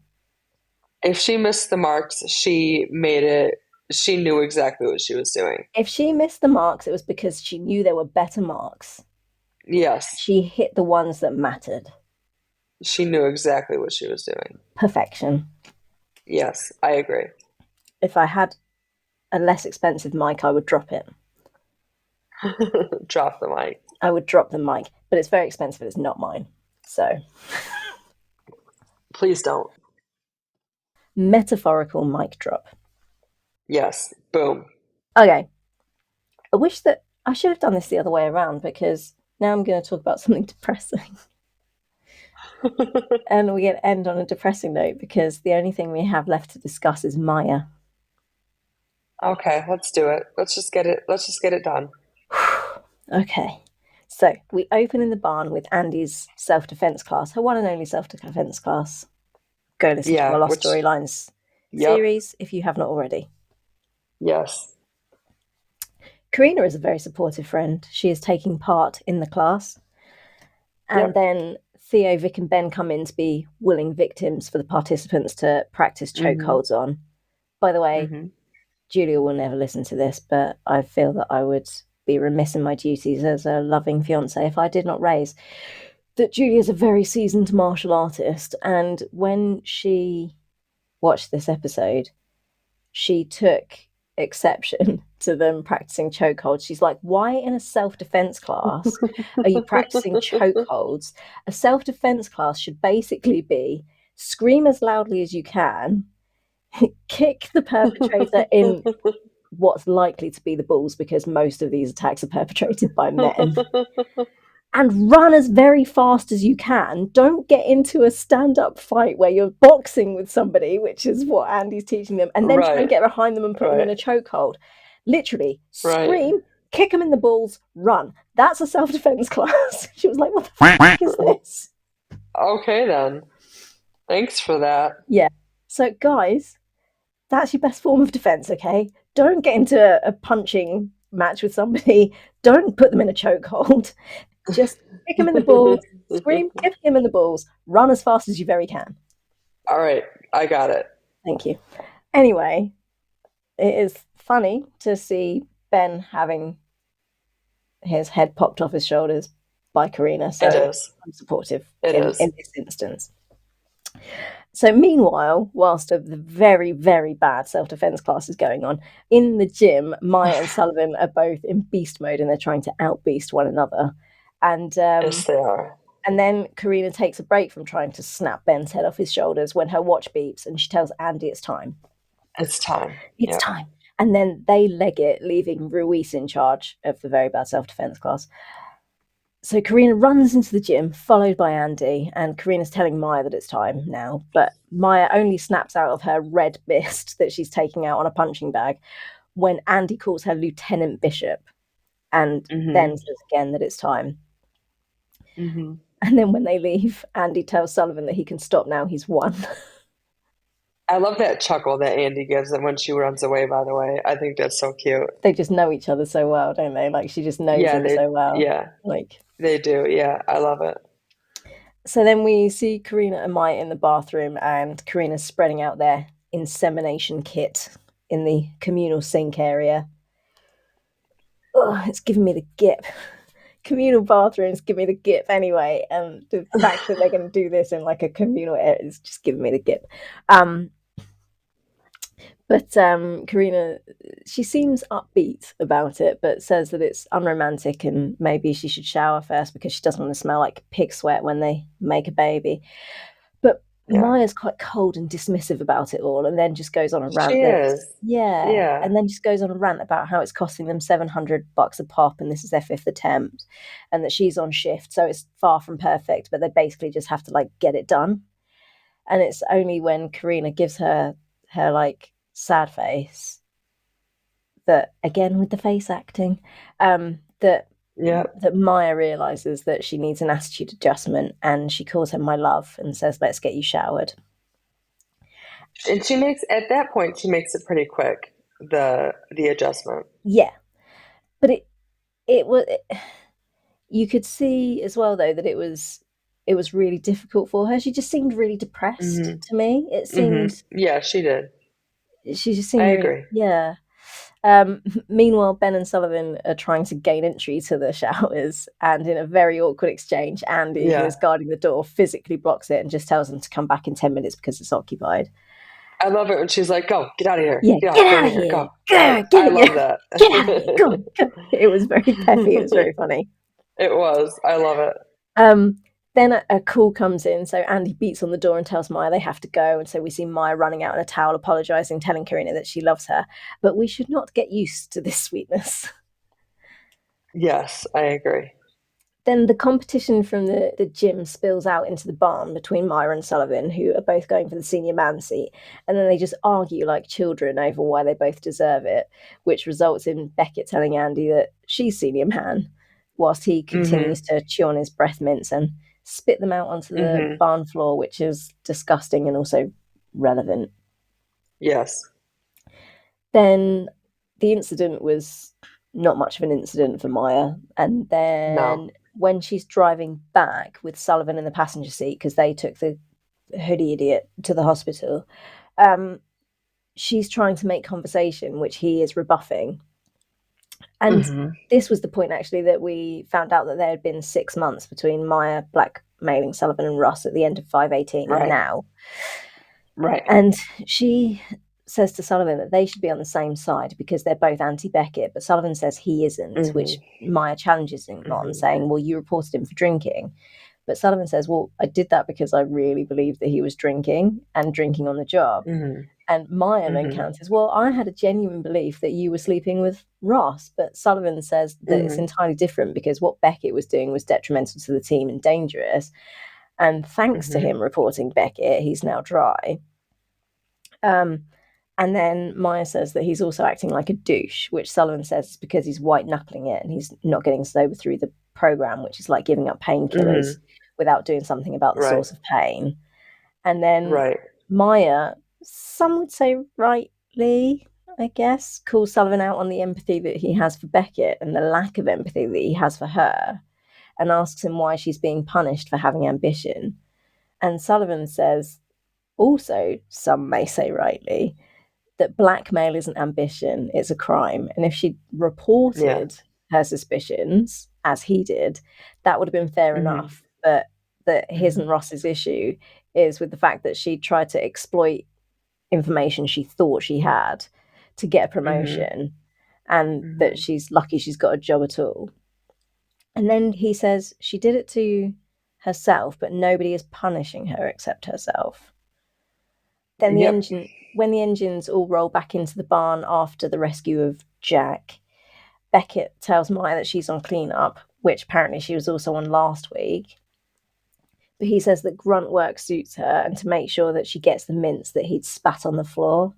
If she missed the marks, she knew exactly what she was doing. If she missed the marks, it was because she knew there were better marks. Yes. She hit the ones that mattered. She knew exactly what she was doing. Perfection. Yes, I agree. If I had a less expensive mic, I would drop it. Drop the mic. I would drop the mic, but it's very expensive. It's not mine. So, Please don't. metaphorical mic drop. Yes. Boom. Okay. I wish that I should have done this the other way around, because now I'm going to talk about something depressing. And we're going to end on a depressing note because the only thing we have left to discuss is Maya. Okay, let's do it. Let's just get it done. Okay. So we open in the barn with Andy's self defense class, her one and only self defense class. Go listen to our Yeah, Lost which Storylines yep. series if you have not already. Yes. Karina is a very supportive friend. She is taking part in the class. And Yep. then Theo, Vic, and Ben come in to be willing victims for the participants to practice Mhm. chokeholds on. By the way, Mhm. Julia will never listen to this, but I feel that I would be remiss in my duties as a loving fiance if I did not raise that Julie is a very seasoned martial artist. And when she watched this episode, she took exception to them practicing chokeholds. She's like, why in a self-defense class are you practicing chokeholds? A self-defense class should basically be scream as loudly as you can, kick the perpetrator in what's likely to be the balls, because most of these attacks are perpetrated by men, and run as very fast as you can. Don't get into a stand-up fight where you're boxing with somebody, which is what Andy's teaching them, and then try and Right, get behind them and put them in right, a chokehold. Literally, right. scream, kick them in the balls, run. That's a self-defense class. She was like, what the fuck is this? Okay then. Thanks for that. Yeah. So, guys, that's your best form of defense, okay? Don't get into a punching match with somebody. Don't put them in a chokehold. Just kick him in the balls, scream, kick him in the balls, run as fast as you very can. All right, I got it. Thank you. Anyway, it is funny to see Ben having his head popped off his shoulders by Karina, It so is. I'm supportive It is. in this instance. So, meanwhile, whilst the very, very bad self defense class is going on, in the gym, Maya and Sullivan are both in beast mode and they're trying to outbeast one another. And Yes, they are. And then Karina takes a break from trying to snap Ben's head off his shoulders when her watch beeps and she tells Andy it's time. It's time. It's Yep. time. And then they leg it, leaving Ruiz in charge of the very bad self-defense class. So Karina runs into the gym, followed by Andy, and Karina's telling Maya that it's time now. But Maya only snaps out of her red mist that she's taking out on a punching bag when Andy calls her Lieutenant Bishop and then says again that it's time. Mm-hmm. And then when they leave, Andy tells Sullivan that he can stop now, he's won. I love that chuckle that Andy gives them when she runs away, by the way. I think that's so cute. They just know each other so well, don't they? Like, she just knows Yeah, him so well. yeah, Like, they do. Yeah, I love it. so then we see Karina and Maya in the bathroom, and Karina's spreading out their insemination kit in the communal sink area. Oh, it's giving me the gip. Communal bathrooms give me the gip anyway, and the fact that they're going to do this in like a communal area is just giving me the gip. But Karina, she seems upbeat about it, but says that it's unromantic and maybe she should shower first because she doesn't want to smell like pig sweat when they make a baby. But Yeah, Maya's quite cold and dismissive about it all, and then just goes on a she rant that, is. yeah, Yeah, and then just goes on a rant about how it's costing them $700 a pop, and this is their fifth attempt, and that she's on shift, so it's far from perfect, but they basically just have to like get it done. And it's only when Karina gives her like sad face that, again with the face acting, that yeah. Maya realizes that she needs an attitude adjustment, and she calls her my love and says, "Let's get you showered." And she makes at that point she makes it pretty quick, the adjustment. Yeah, but it was you could see as well though that it was really difficult for her. She just seemed really depressed Mm-hmm. to me. It Mm-hmm. seemed Yeah, she did. she just I seemed really, agree. yeah. Meanwhile, Ben and Sullivan are trying to gain entry to the showers, and in a very awkward exchange, Andy, who Yeah. is guarding the door, physically blocks it and just tells them to come back in 10 minutes because it's occupied. I love it when she's like, "Go, get out of here, Yeah, get get out, get out out of of here, here, go." go, I get love it, that. get out of here, go on, go. It was very peppy. It was very funny. It was. I love it. Um, then a call comes in, so Andy beats on the door and tells Maya they have to go, and so we see Maya running out in a towel, apologising, telling Karina that she loves her, but we should not get used to this sweetness. Yes, I agree. Then the competition from the gym spills out into the barn between Myra and Sullivan, who are both going for the senior man seat. And then they just argue like children over why they both deserve it, which results in Beckett telling Andy that she's senior man, whilst he Mm-hmm. continues to chew on his breath mints and spit them out onto the Mm-hmm. barn floor, which is disgusting and also relevant. Yes. Then the incident was not much of an incident for Maya. And No. then when she's driving back with Sullivan in the passenger seat, because they took the hoodie idiot to the hospital, um, she's trying to make conversation, which he is rebuffing. And Mm-hmm. this was the point, actually, that we found out that there had been 6 months between Maya blackmailing Sullivan and Ross at the end of 518 and Right. now. Right. And she says to Sullivan that they should be on the same side because they're both anti-Beckett, but Sullivan says he isn't, which Mm-hmm. Maya challenges him on, Mm-hmm. saying, well, you reported him for drinking. But Sullivan says, well, I did that because I really believed that he was drinking and drinking on the job. Mm-hmm. And Maya then Mm-hmm. counters, well, I had a genuine belief that you were sleeping with Ross. But Sullivan says that it's Mm-hmm. entirely different because what Beckett was doing was detrimental to the team and dangerous. And thanks to Mm-hmm. him reporting Beckett, he's now dry. Um, and then Maya says that he's also acting like a douche, which Sullivan says is because he's white knuckling it and he's not getting sober through the program, which is like giving up painkillers Mm-hmm. without doing something about the Right. source of pain. And then Right. Maya, some would say rightly, I guess, calls Sullivan out on the empathy that he has for Beckett and the lack of empathy that he has for her, and asks him why she's being punished for having ambition. And Sullivan says, also, some may say rightly, that blackmail isn't ambition, it's a crime. And if she'd Yeah. reported her suspicions, as he did, that would have been fair Mm-hmm. enough. But that his Mm-hmm. and Ross's issue is with the fact that she tried to exploit information she thought she had to get a Mm-hmm. promotion, and that Mm-hmm. she's lucky she's got a job at all. And then he says she did it to herself, but nobody is punishing her except herself. Then the Yep. engine when the engines all roll back into the barn after the rescue of Jack, Beckett tells Maya that she's on cleanup, which apparently she was also on last week. But he says that grunt work suits her and to make sure that she gets the mints that he'd spat on the floor.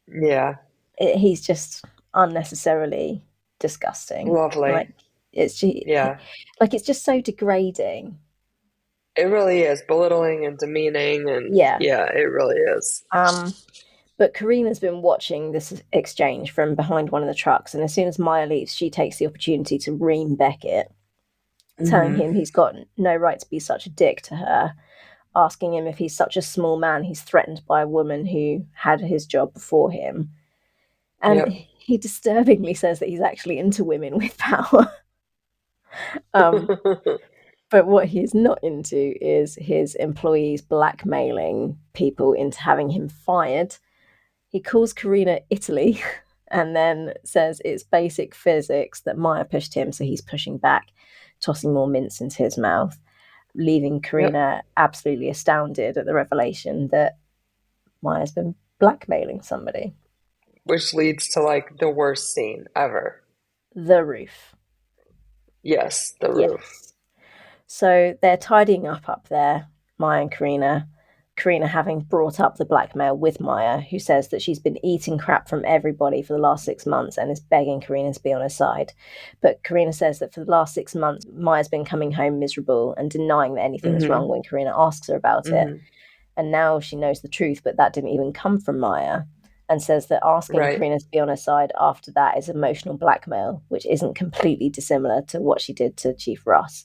Yeah. He's just unnecessarily disgusting. Lovely. Like it's just, Yeah. like it's just so degrading. It really is belittling and demeaning, and Yeah. yeah, it really is. Um, But Karina's been watching this exchange from behind one of the trucks, and as soon as Maya leaves, she takes the opportunity to ream Beckett, telling Mm-hmm. him he's got no right to be such a dick to her, asking him if he's such a small man he's threatened by a woman who had his job before him. And Yep. he disturbingly says that he's actually into women with power. um, but what he's not into is his employees blackmailing people into having him fired. He calls Karina Italy and then says it's basic physics that Maya pushed him, so he's pushing back, tossing more mints into his mouth, leaving Yep. Karina absolutely astounded at the revelation that Maya's been blackmailing somebody. Which leads to like the worst scene ever. The roof. Yes, the roof. Yes. So they're tidying up there, Maya and Karina. Karina having brought up the blackmail with Maya, who says that she's been eating crap from everybody for the last 6 months and is begging Karina to be on her side. But Karina says that for the last 6 months, Maya's been coming home miserable and denying that anything is Mm-hmm. wrong when Karina asks her about it. Mm-hmm. And now she knows the truth, but that didn't even come from Maya. And says that asking Right. Karina to be on her side after that is emotional blackmail, which isn't completely dissimilar to what she did to Chief Ross.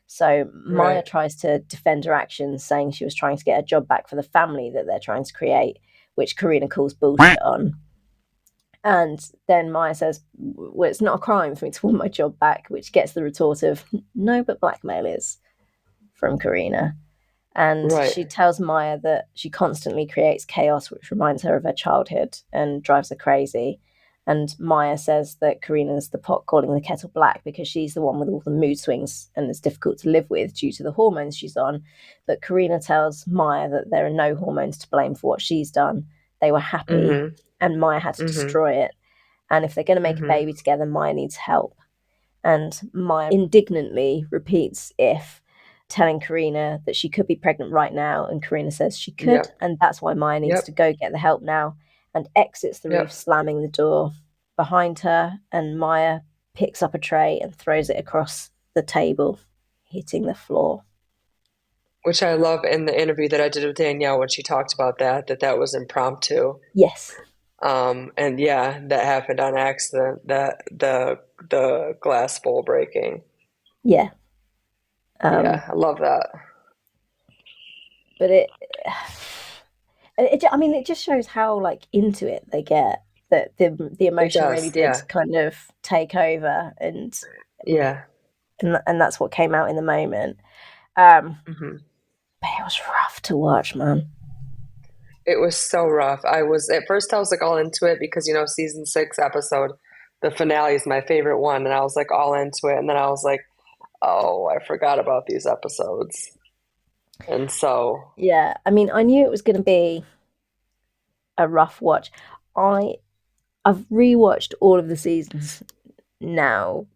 So Maya Right. tries to defend her actions, saying she was trying to get a job back for the family that they're trying to create, which Karina calls bullshit on. And then Maya says, well, it's not a crime for me to want my job back, which gets the retort of, no, but blackmail is, from Karina. And Right. she tells Maya that she constantly creates chaos, which reminds her of her childhood and drives her crazy. And Maya says that Karina's the pot calling the kettle black because she's the one with all the mood swings and it's difficult to live with due to the hormones she's on. But Karina tells Maya that there are no hormones to blame for what she's done. They were happy Mm-hmm. and Maya had to Mm-hmm. destroy it. And if they're going to make a Mm-hmm. baby together, Maya needs help. And Maya indignantly repeats if, telling Karina that she could be pregnant right now. And Karina says she could. Yep. And that's why Maya needs to Yep. go get the help now, and exits the roof, Yep. slamming the door behind her. And Maya picks up a tray and throws it across the table, hitting the floor. Which I love in the interview that I did with Danielle when she talked about that was impromptu. Yes. And yeah, that happened on accident. That the glass bowl breaking. Yeah. Yeah, I love that. But I mean, it just shows how like into it they get. that the It emotion really does. did Yeah. kind of take over, and Yeah. that's what came out in the moment. Um, Hmm. but it was rough to watch, man. It was so rough. I was at first I was like all into it because season 6 episode, the finale is my favorite one, and I was like all into it, and then I was like, oh, I forgot about these episodes, and so Yeah, I mean, I knew it was going to be a rough watch. I I've rewatched all of the seasons now.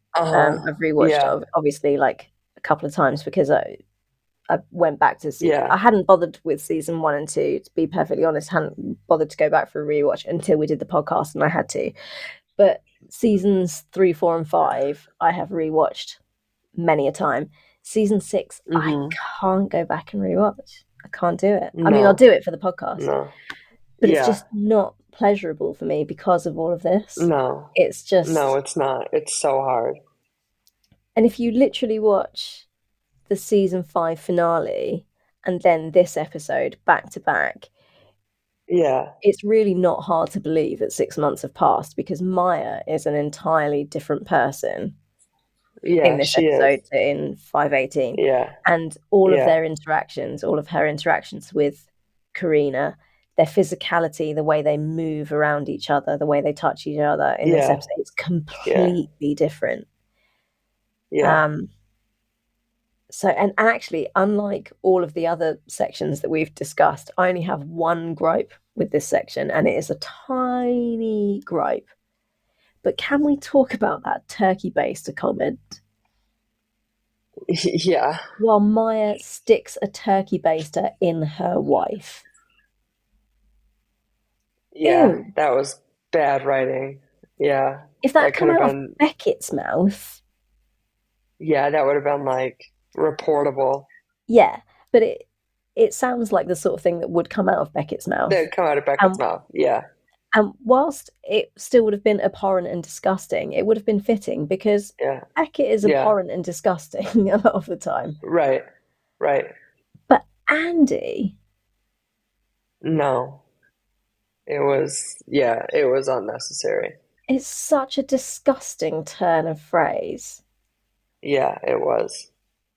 I've rewatched yeah, obviously like a couple of times because I went back to see. I yeah, hadn't bothered with season 1 and 2, to be perfectly honest. Hadn't bothered to go back for a rewatch until we did the podcast, and I had to. But seasons 3, 4, and 5, I have rewatched many a time. Season 6, I hmm, can't go back and rewatch. I can't do it. I mean, I'll no, do it for the podcast, no, but it's yeah, just not pleasurable for me because of all of this. no, It's no, just, it's not. It's so hard. and if you literally watch the season 5 finale and then this episode back to back, Yeah, it's really not hard to believe that 6 months have passed, because Maya is an entirely different person in yeah, this she is. episode to in 518. Yeah, And all of yeah, their interactions, all of her interactions with Karina, their physicality, the way they move around each other, the way they touch each other in this yeah, episode, it's yeah, completely different. yeah. Um, so, and actually, unlike all of the other sections that we've discussed, I only have one gripe with this section, and it is a tiny gripe. But can we talk about that turkey baster comment? Yeah, While Maya sticks a turkey baster in her wife. yeah, Ew. that was bad writing. Yeah, If that had that could come have out of been, Beckett's mouth, yeah, that would have been like reportable. yeah, but it sounds like the sort of thing that would come out of Beckett's mouth. That come out of Beckett's And mouth. Yeah, and whilst it still would have been abhorrent and disgusting, it would have been fitting because yeah, Beckett is yeah. abhorrent and disgusting a lot of the time. Right, right. But Andy No, it was unnecessary. is such a disgusting turn of phrase. Yeah, it was.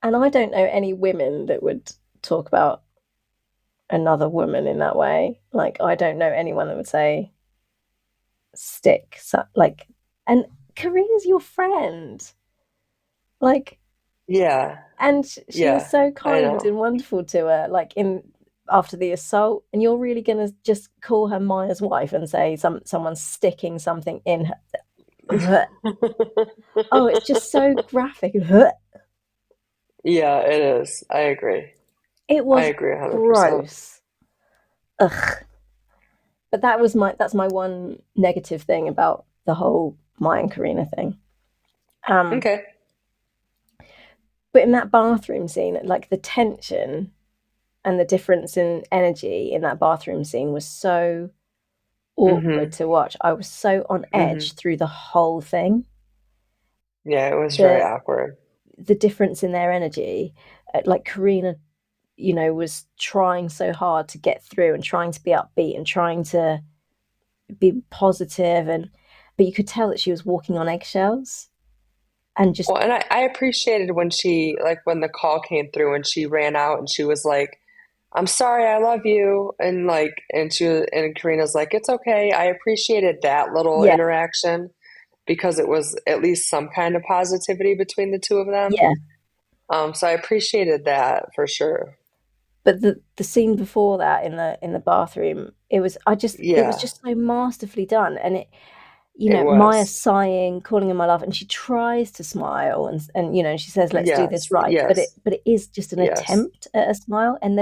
And I don't know any women that would talk about another woman in that way. Like, I don't know anyone that would say stick, so, like, and Karina's your friend. Like, Yeah, and she was yeah, so I kind know. and wonderful to her, like in after the assault, and you're really gonna just call her Maya's wife and say someone's sticking something in her. Oh, it's just so graphic. Yeah, it is. I agree. It I was agree 100%. gross. Ugh. But that's my one negative thing about the whole Maya and Karina thing. Um, Okay. but in that bathroom scene, like the tension and the difference in energy in that bathroom scene was so awkward Mm-hmm. to watch. I was so on Mm-hmm. edge through the whole thing. Yeah, it was very The awkward. the difference in their energy, like Karina, was trying so hard to get through and trying to be upbeat and trying to be positive, and but you could tell that she was walking on eggshells and just Well, and I appreciated when when the call came through and she ran out and she was like, I'm sorry, I love you. And Karina's like, it's okay. I appreciated that little yeah, interaction because it was at least some kind of positivity between the two of them. yeah. So I appreciated that for sure. But the scene before that in the bathroom, it was Yeah, just so masterfully done, and it Maya was. sighing, calling him my love, and she tries to smile, and she says, "Let's do this Yes, right," yes, but it is just an yes. attempt at a smile, and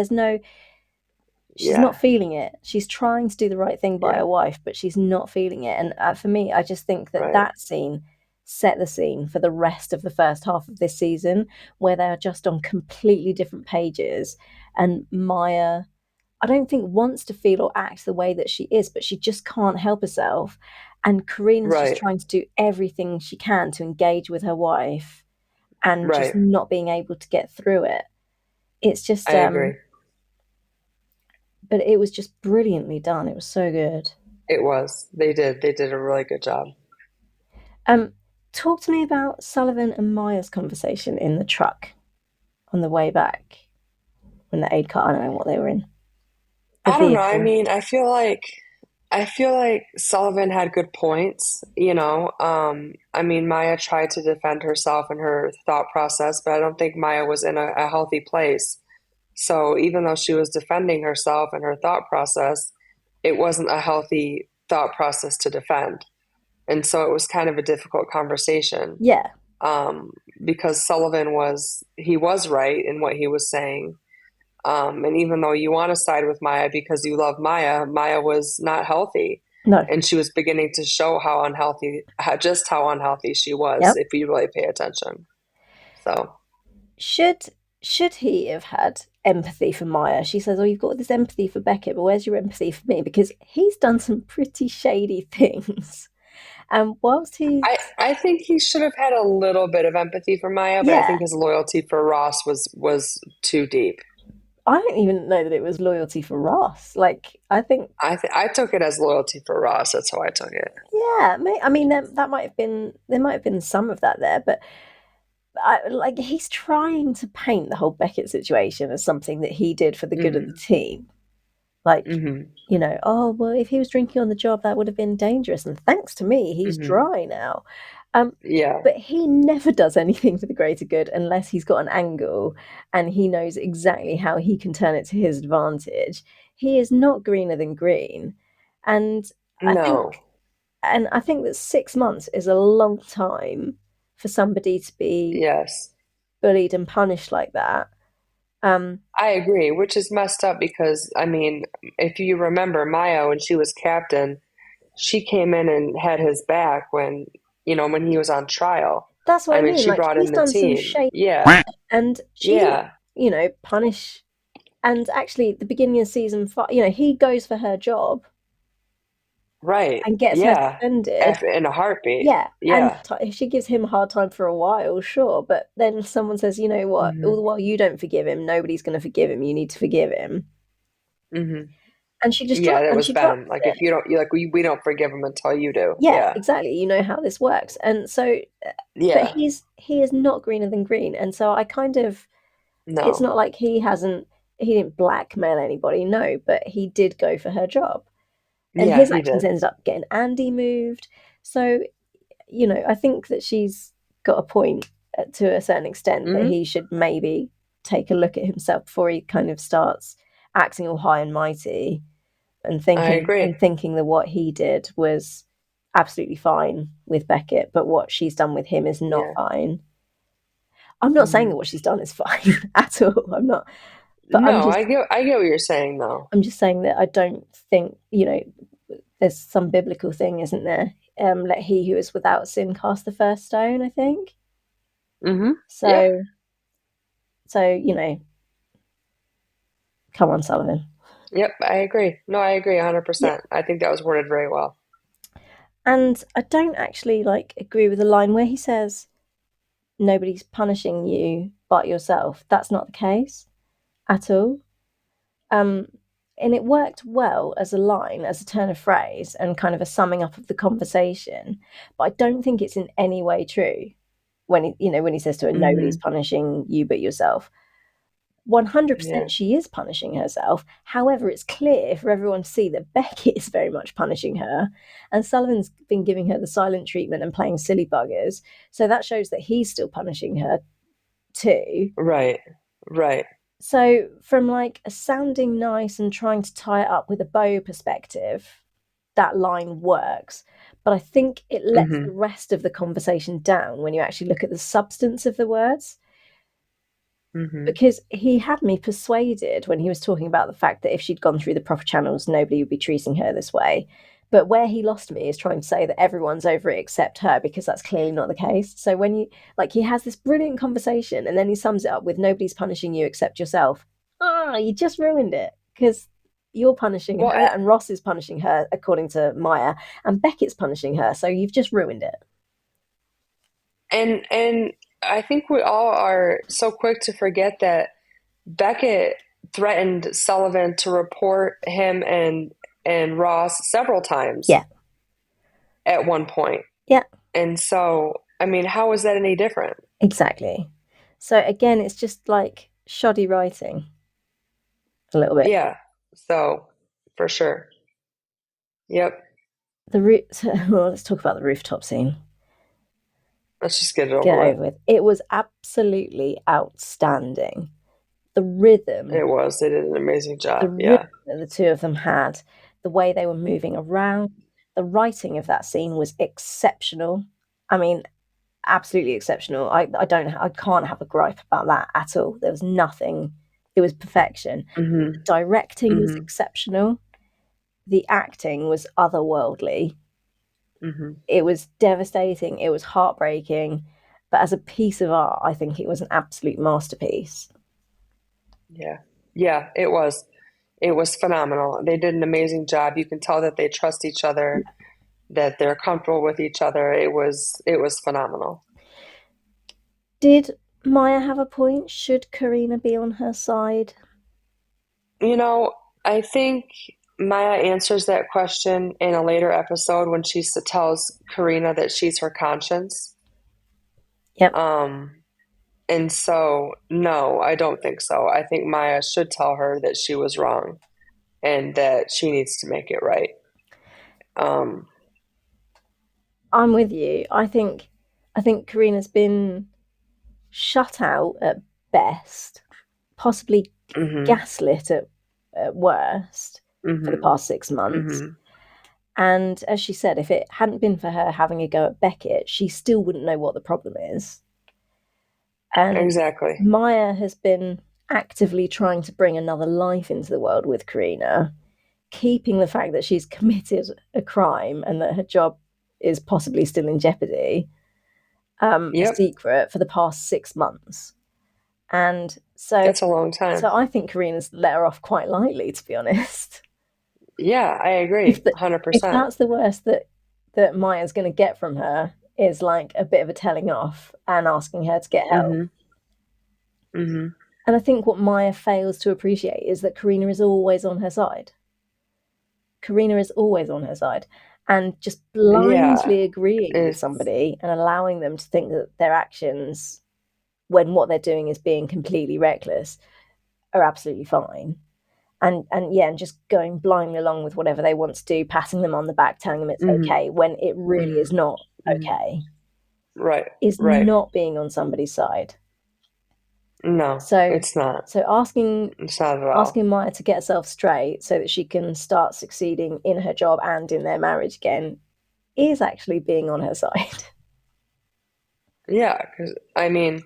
she's not Yeah, feeling it. She's trying to do the right thing by yeah, her wife, but she's not feeling it. And for me, I just think that right, that scene set the scene for the rest of the first half of this season, where they are just on completely different pages, and Maya, I don't think wants to feel or act the way that she is, but she just can't help herself. And Karina's just right, trying to do everything she can to engage with her wife and just right. not being able to get through it. It's just, I agree. but it was just brilliantly done. It was so good. It was. They did. They did a really good job. Um, Talk to me about Sullivan and Maya's conversation in the truck on the way back when the aid car. I don't know what they were in. The I don't know. I vehicle. mean, I feel like Sullivan had good points, you know. I mean, Maya tried to defend herself and her thought process, but I don't think Maya was in a healthy place. So even though she was defending herself and her thought process, it wasn't a healthy thought process to defend. And so it was kind of a difficult conversation. Yeah, Um, because he was right in what he was saying. And even though you want to side with Maya because you love Maya, Maya was not healthy. no, And she was beginning to show just how unhealthy she was, yep. if you really pay attention. So, Should should he have had empathy for Maya? She says, "Oh, you've got this empathy for Beckett, but where's your empathy for me?" Because he's done some pretty shady things. And whilst he's, I think he should have had a little bit of empathy for Maya, but I yeah, think his loyalty for Ross was too deep. I don't even know that it was loyalty for Ross. Like, I think, I took it as loyalty for Ross. That's how I took it. yeah, I mean, that might have been there might have been some of that there, but like he's trying to paint the whole Beckett situation as something that he did for the good of the Mm-hmm. team. Like, Mm-hmm. oh, well, if he was drinking on the job, that would have been dangerous. And thanks to me, he's Mm-hmm. dry now. Um, Yeah. but he never does anything for the greater good unless he's got an angle and he knows exactly how he can turn it to his advantage. He is not greener than green. And I No. think I think that 6 months is a long time for somebody to be Yes. bullied and punished like that. Um, I agree, which is messed up because, I mean, if you remember Maya when she was captain, she came in and had his back when he was on trial. that's what I I mean, mean. she Like brought she's in the done some team. shade Yeah. and she didn't, Yeah. punish. And actually, at the beginning of season 5, he goes for her job Right. and gets her Yeah. suspended. In a heartbeat. Yeah, and Yeah. she gives him a hard time for a while, sure, but then someone says, you know what? All Hmm. the while you don't forgive him, nobody's going to forgive him. You need to forgive him, Hmm. and she just Yeah, that was she Ben. drops Like, it. if you don't, you like, we don't forgive him until you do. Yeah, Yeah. exactly. You know how this works, and so, but Yeah. he is not greener than green, and so I kind of it's No. not like he didn't blackmail anybody, no, but he did go for her job. And Yeah, his he actions did. ended up getting Andy moved. So, I think that she's got a point to a certain extent that Hmm. he should maybe take a look at himself before he kind of starts acting all high and mighty and I agree. thinking that what he did was absolutely fine with Beckett, but what she's done with him is not Yeah. fine. I'm not saying that Hmm. what she's done is fine at all. I'm not, but No, I get what you're saying though. I'm just saying that I don't think, there's some biblical thing, isn't there? Let he who is without sin cast the first stone, I think. Hmm. Yep. So, so, come on, Sullivan. Yep, I agree. No, I agree Yeah. 100%. I think that was worded very well. And I don't actually like agree with the line where he says nobody's punishing you but yourself. That's not the case at all. Um, and it worked well as a line, as a turn of phrase, and kind of a summing up of the conversation. But I don't think it's in any way true when he says to her, "Nobody's Hmm. punishing you but yourself." 100% Yeah. she is punishing herself. However, it's clear for everyone to see that Becky is very much punishing her, and Sullivan's been giving her the silent treatment and playing silly buggers. So that shows that he's still punishing her too. Right. Right. So, from like a sounding nice and trying to tie it up with a bow perspective, that line works. But I think it lets the Hmm. rest of the conversation down when you actually look at the substance of the words. Hmm. Because he had me persuaded when he was talking about the fact that if she'd gone through the proper channels, nobody would be treating her this way. But where he lost me is trying to say that everyone's over it except her, because that's clearly not the case. So when he has this brilliant conversation and then he sums it up with nobody's punishing you except yourself. You just ruined it because you're punishing Well, her and Ross is punishing her, according to Maya, and Beckett's punishing her. So you've just ruined it. and I think we all are so quick to forget that Beckett threatened Sullivan to report him and Ross several times Yeah, at one point. yeah, And so, I mean, how is that any different? exactly. So again, it's just like shoddy writing a little bit. Yeah. So, for sure. Yep. The root. Well, let's talk about the rooftop scene. Let's just get it Get over it with. over with. It was absolutely outstanding. The rhythm, It was. They did an amazing the job. rhythm Yeah. that the two of them had, the way they were moving around, the writing of that scene was exceptional. I mean, absolutely exceptional. I can't have a gripe about that at all. There was nothing. It was perfection. The Mm-hmm. directing was Mm-hmm. exceptional. The acting was otherworldly. Mm-hmm. It was devastating. It was heartbreaking. But as a piece of art, I think it was an absolute masterpiece. Yeah. Yeah, it was. It was phenomenal. They did an amazing job. You can tell that they trust each other, that they're comfortable with each other. It was phenomenal. Did Maya have a point? Should Karina be on her side? You know, I think Maya answers that question in a later episode when she tells Karina that she's her conscience. Yep. Um, and so, no, I don't think so. I think Maya should tell her that she was wrong and that she needs to make it right. Um, I'm with you. I think Karina's been shut out at best, possibly mhm, gaslit at worst for the mhm, past 6 months. mhm. And as she said, if it hadn't been for her having a go at Beckett, she still wouldn't know what the problem is. And Exactly. Maya has been actively trying to bring another life into the world with Karina, keeping the fact that she's committed a crime and that her job is possibly still in jeopardy a Yep, secret for the past 6 months. And so, that's a long time. so I think Karina's let her off quite lightly, to be honest. Yeah, I If agree, the, if 100%. that's the worst that Maya's going to get from her is like a bit of a telling off and asking her to get help. Mhm, mhm. And I think what Maya fails to appreciate is that Karina is always on her side. Karina is always on her side. And just Yeah, blindly agreeing with it's somebody and allowing them to think that their actions, when what they're doing is being completely reckless, are absolutely fine. And yeah, and just going blindly along with whatever they want to do, patting them on the back, telling them it's mhm, okay when it really is mhm, not mhm. okay, Right, is right. not being on somebody's side. No, So it's not. so asking It's not at all. asking Maya to get herself straight so that she can start succeeding in her job and in their marriage again is actually being on her side. Yeah, because I mean,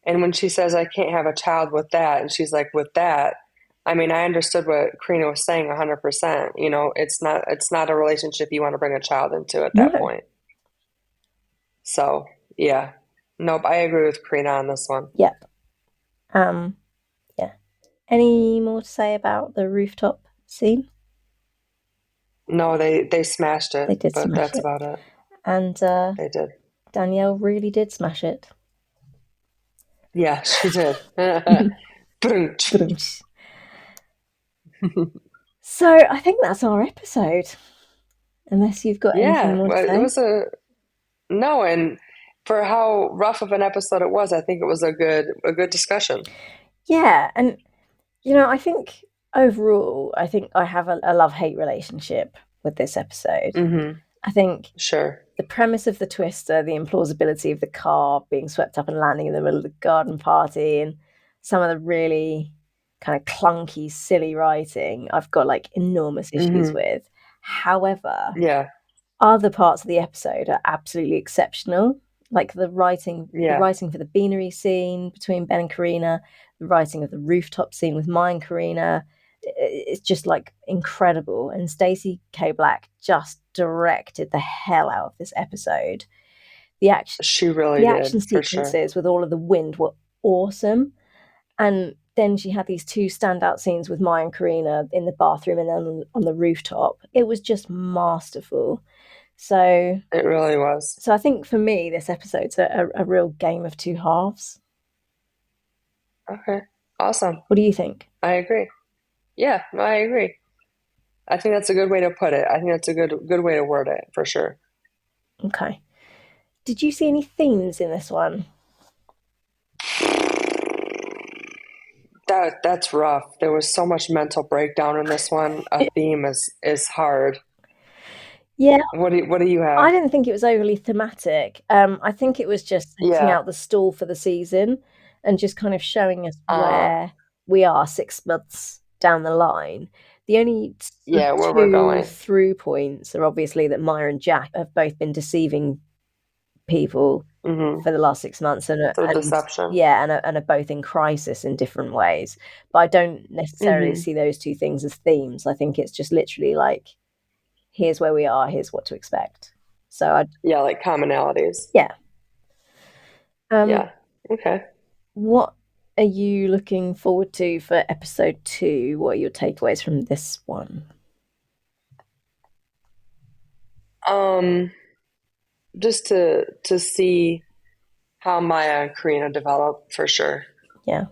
and when she says I can't have a child with that, and she's like with that, I mean, I understood what Karina was saying 100%. You know, it's not a relationship you want to bring a child into at that No. point. So, yeah. Nope, I agree with Karina on this one. Yep. Um, yeah. Any more to say about the rooftop scene? No, they smashed it, They did but smash that's it. about it. And They did. Danielle really did smash it. Yeah, she did. So I think that's our episode. Unless you've got anything Yeah, more to but it say. was a no, and for how rough of an episode it was, I think it was a good discussion. Yeah, and I think overall, I think I have a love hate relationship with this episode. Mm-hmm. I think Sure. the premise of the twister, the implausibility of the car being swept up and landing in the middle of the garden party, and some of the really kind of clunky, silly writing, I've got like enormous issues Mm-hmm. with. However, Yeah. other parts of the episode are absolutely exceptional. Like the Yeah. writing for the beanery scene between Ben and Karina, the writing of the rooftop scene with Maya and Karina. It's just like incredible. And Stacey K. Black just directed the hell out of this episode. The action She really the action did, for sure. sequences with all of the wind were awesome. And then she had these two standout scenes with Maya and Karina in the bathroom and then on the rooftop. It was just masterful. So, It really was. so I think for me, this episode's a real game of two halves. Okay. Awesome. What do you think? I agree. Yeah, no, I agree. I think that's a good way to put it. I think that's a good way to word it for sure. Okay. Did you see any themes in this one? That's rough. There was so much mental breakdown in this one. A theme is hard. Yeah, What do you I have? didn't think it was overly thematic. I think it was just setting Yeah. out the stall for the season and just kind of showing us Uh where we are 6 months down the line. The only sort of yeah, where we're two going. through points are obviously that Maya and Jack have both been deceiving people Mm-hmm. for the last 6 months, So and deception. yeah, and are both in crisis in different ways. But I don't necessarily Mm-hmm. see those two things as themes. I think it's just literally like, here's where we are, here's what to expect. So I, Yeah, like commonalities. yeah. Um, Yeah. Okay. what are you looking forward to for episode 2? What are your takeaways from this one? Um, just to see how Maya and Karina develop for sure. Yeah,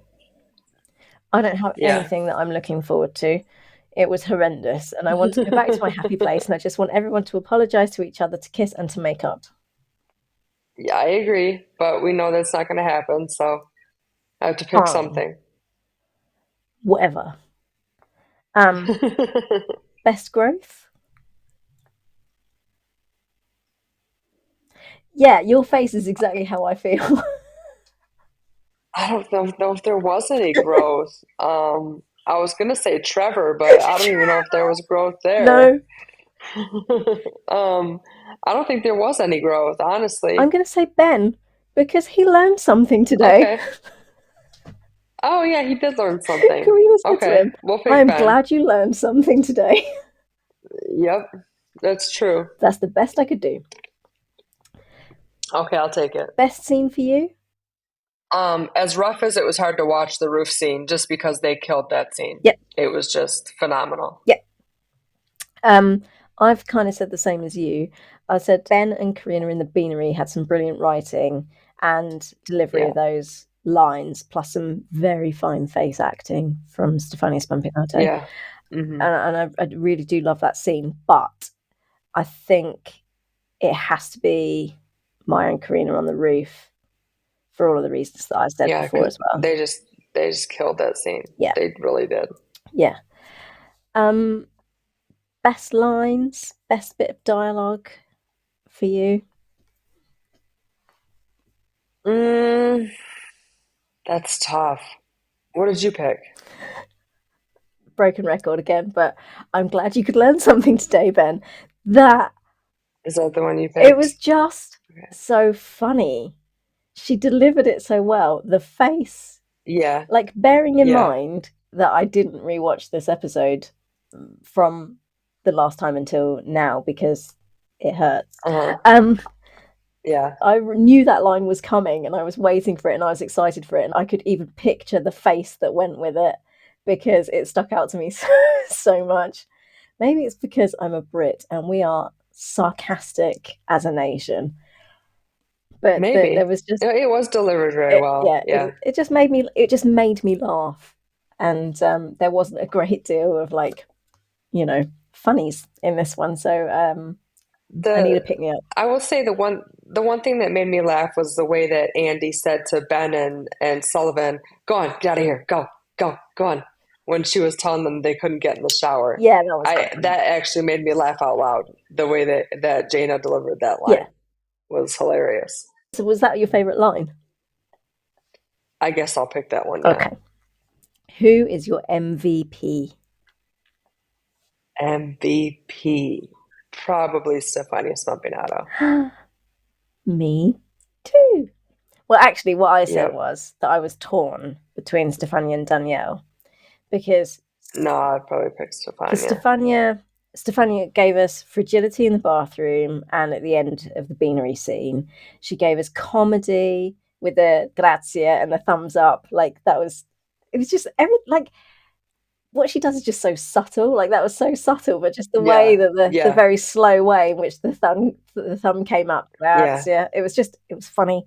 I don't have Yeah. anything that I'm looking forward to. It was horrendous, and I want to go back to my happy place, and I just want everyone to apologize to each other, to kiss, and to make up. Yeah, I agree, but we know that's not going to happen, so I have to pick Fine, something. whatever. Um, best growth? Yeah, your face is exactly how I feel. I don't know if there was any growth. I was gonna say Trevor, but I don't even know if there was growth there. No, I don't think there was any growth, I'm honestly. going to say Ben because he learned something today. Okay. Oh yeah, he did learn something. Karina said to Okay, him, we'll I pick am Ben. glad you learned something today. Yep, that's true. That's the best I could do. Okay, I'll take it. Best scene for you? As rough as it was hard to watch the roof scene, just because they killed that scene. Yep, It was just phenomenal. yep. Um, I've kind of said the same as you. I said Ben and Karina in the Beanery had some brilliant writing and delivery of Yeah, those lines, plus some very fine face acting from Stefania Spampinato. yeah. Hmm. And I really do love that scene, but I think it has to be Maya and Karina on the roof for all of the reasons that I said Yeah, before because as well. they just killed that scene. Yeah, They really did. yeah. Um, best lines, best bit of dialogue for you? Mm, that's tough. What did you pick? Broken record again, but I'm glad you could learn something today, Ben. That Is that the one you it was picked? just Okay. so funny. She delivered it so well. The face, Yeah, like bearing in yeah. mind that I didn't rewatch this episode from the last time until now because it hurts. Uh-huh. Um, Yeah. I knew that line was coming and I was waiting for it and I was excited for it and I could even picture the face that went with it because it stuck out to me so much. Maybe it's because I'm a Brit and we are sarcastic as a nation, but there Maybe. was just It was delivered very it, well. yeah, Yeah. it just made me laugh, and there wasn't a great deal of like, funnies in this one, so I need The to pick me up. I will say the one thing that made me laugh was the way that Andy said to Ben and Sullivan, "Go on, get out of here. Go, go, go on." When she was telling them they couldn't get in the shower. Yeah, that was I funny. that actually made me laugh out loud. The way that Jaina delivered that Yeah. line was hilarious. So was that your favorite line? I guess I'll pick that one, yeah. Okay. Who is your MVP? MVP. Probably Stefania Spampinato. Me too. Well, actually, what I said Yep. was that I was torn between Stefania and Danielle because No, I'd probably pick because Stefania. Stefania gave us fragility in the bathroom, and at the end of the beanery scene, she gave us comedy with the grazia and the thumbs up. Like that was, it was just every like what she does is just so subtle. Like that was so subtle, but just the way Yeah, that the yeah, very slow way in which the thumb came up, yeah. grazia. It was funny,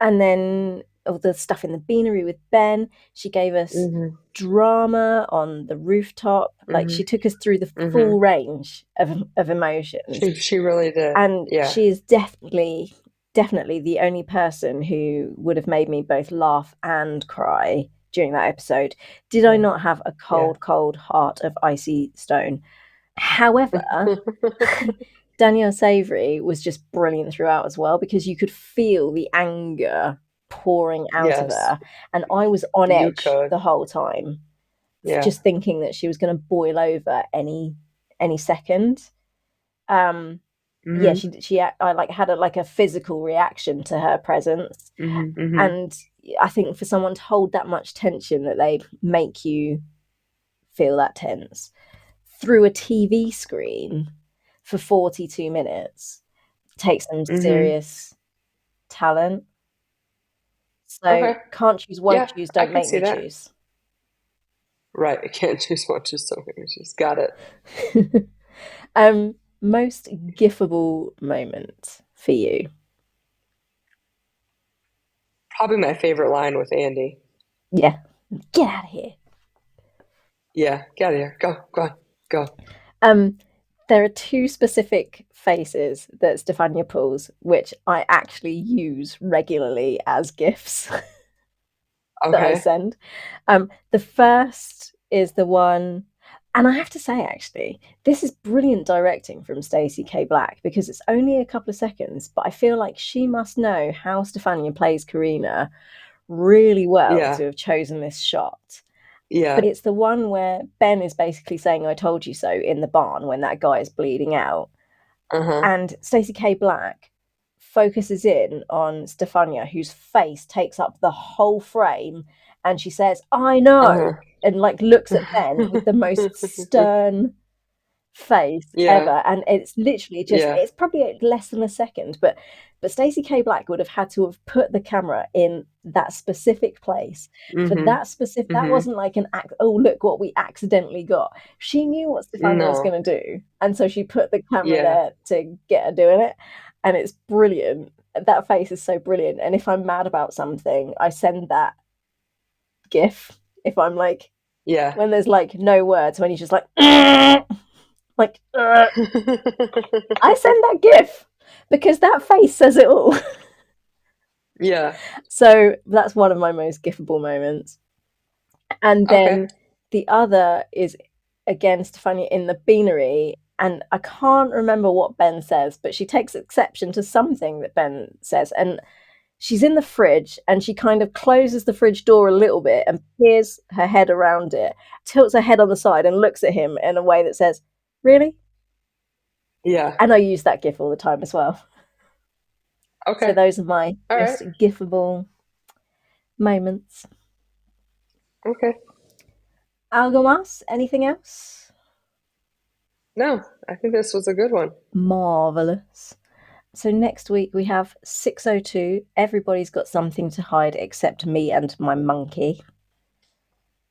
and then all the stuff in the beanery with Ben. She gave us Mhm. drama on the rooftop. Like, she Mhm. took us through the full Mhm. range of emotions. She really did. And Yeah. she is definitely the only person who would have made me both laugh and cry during that episode. Did I Yeah. not have a Yeah. cold heart of icy stone? However, Danielle Savory was just brilliant throughout as well, because you could feel the anger pouring out of Yes. her, and I was on You edge could. the whole time, Yeah. just thinking that she was going to boil over any second. Yeah, Mhm. I like had a physical reaction to her presence, Mhm. Mhm. and I think for someone to hold that much tension, that they make you feel that tense through a TV screen for 42 minutes takes some Mhm. serious talent. So Okay. can't choose, won't Yeah, choose, I don't can make see me that. choose. Right. I can't choose one, just so just got it. Most gifable moment for you? Probably my favorite line with Andy. Yeah, get out of here. Yeah, get out of here. Go, go on, go. Um, there are two specific faces that Stefania pulls, which I actually use regularly as gifs that I Okay. send. The first is the one, and I have to say, actually, this is brilliant directing from Stacey K. Black, because it's only a couple of seconds, but I feel like she must know how Stefania plays Karina really well Yeah. to have chosen this shot. But Yeah. it's the one where Ben is basically saying, "I told you so," in the barn when that guy is bleeding out. Uh-huh. And Stacey K. Black focuses in on Stefania, whose face takes up the whole frame, and she says, "I know," Uh-huh. and like looks at Ben with the most stern face Yeah. ever. And it's literally just, Yeah. it's probably less than a second, but Stacey K. Black would have had to have put the camera in that specific place for Mhm. that specific. That Mhm. wasn't like an act, oh look what we accidentally got. She knew what Stefania was No. going to do, and so she put the camera Yeah. there to get her doing it. And it's brilliant. That face is so brilliant. And if I'm mad about something, I send that gif. If I'm like, Yeah. when there's like no words, when he's just like like I send that gif because that face says it all. Yeah. So that's one of my most gifable moments. And Okay. then the other is again Stefania in the beanery, and I can't remember what Ben says, but she takes exception to something that Ben says, and she's in the fridge and she kind of closes the fridge door a little bit and peers her head around it, tilts her head on the side and looks at him in a way that says, "Really?" Yeah. And I use that gif all the time as well. So Okay. those are my All right. most gifable moments. Okay. Algo mas? Anything else? No, I think this was a good one. Marvelous. So next week we have 602. Everybody's got something to hide except me and my monkey.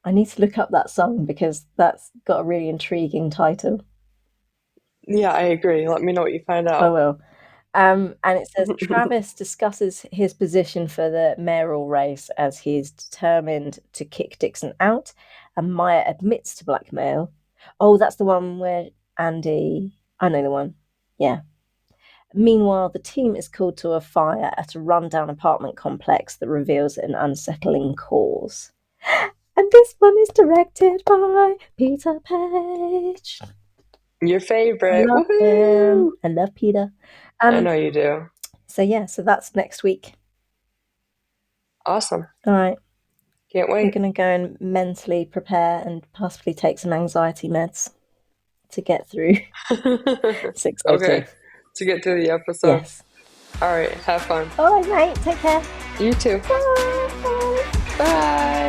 I need to look up that song because that's got a really intriguing title. Yeah, I agree. Let me know what you find I out. will. And it says Travis discusses his position for the mayoral race as he's determined to kick Dixon out, and Maya admits to blackmail. Oh, that's the one where Andy. I know the one. Yeah. Meanwhile, the team is called to a fire at a rundown apartment complex that reveals an unsettling cause. And this one is directed by Peter Page. Your I favorite. love Woohoo! him. I love Peter. I Um. know you do. So yeah. So that's next week. Awesome. All right. Can't I'm wait. gonna go and mentally prepare and possibly take some anxiety meds to get through 602. Okay. To get to the episode. Yes. All right. Have fun. All right, mate. Take care. You too. Bye. Bye.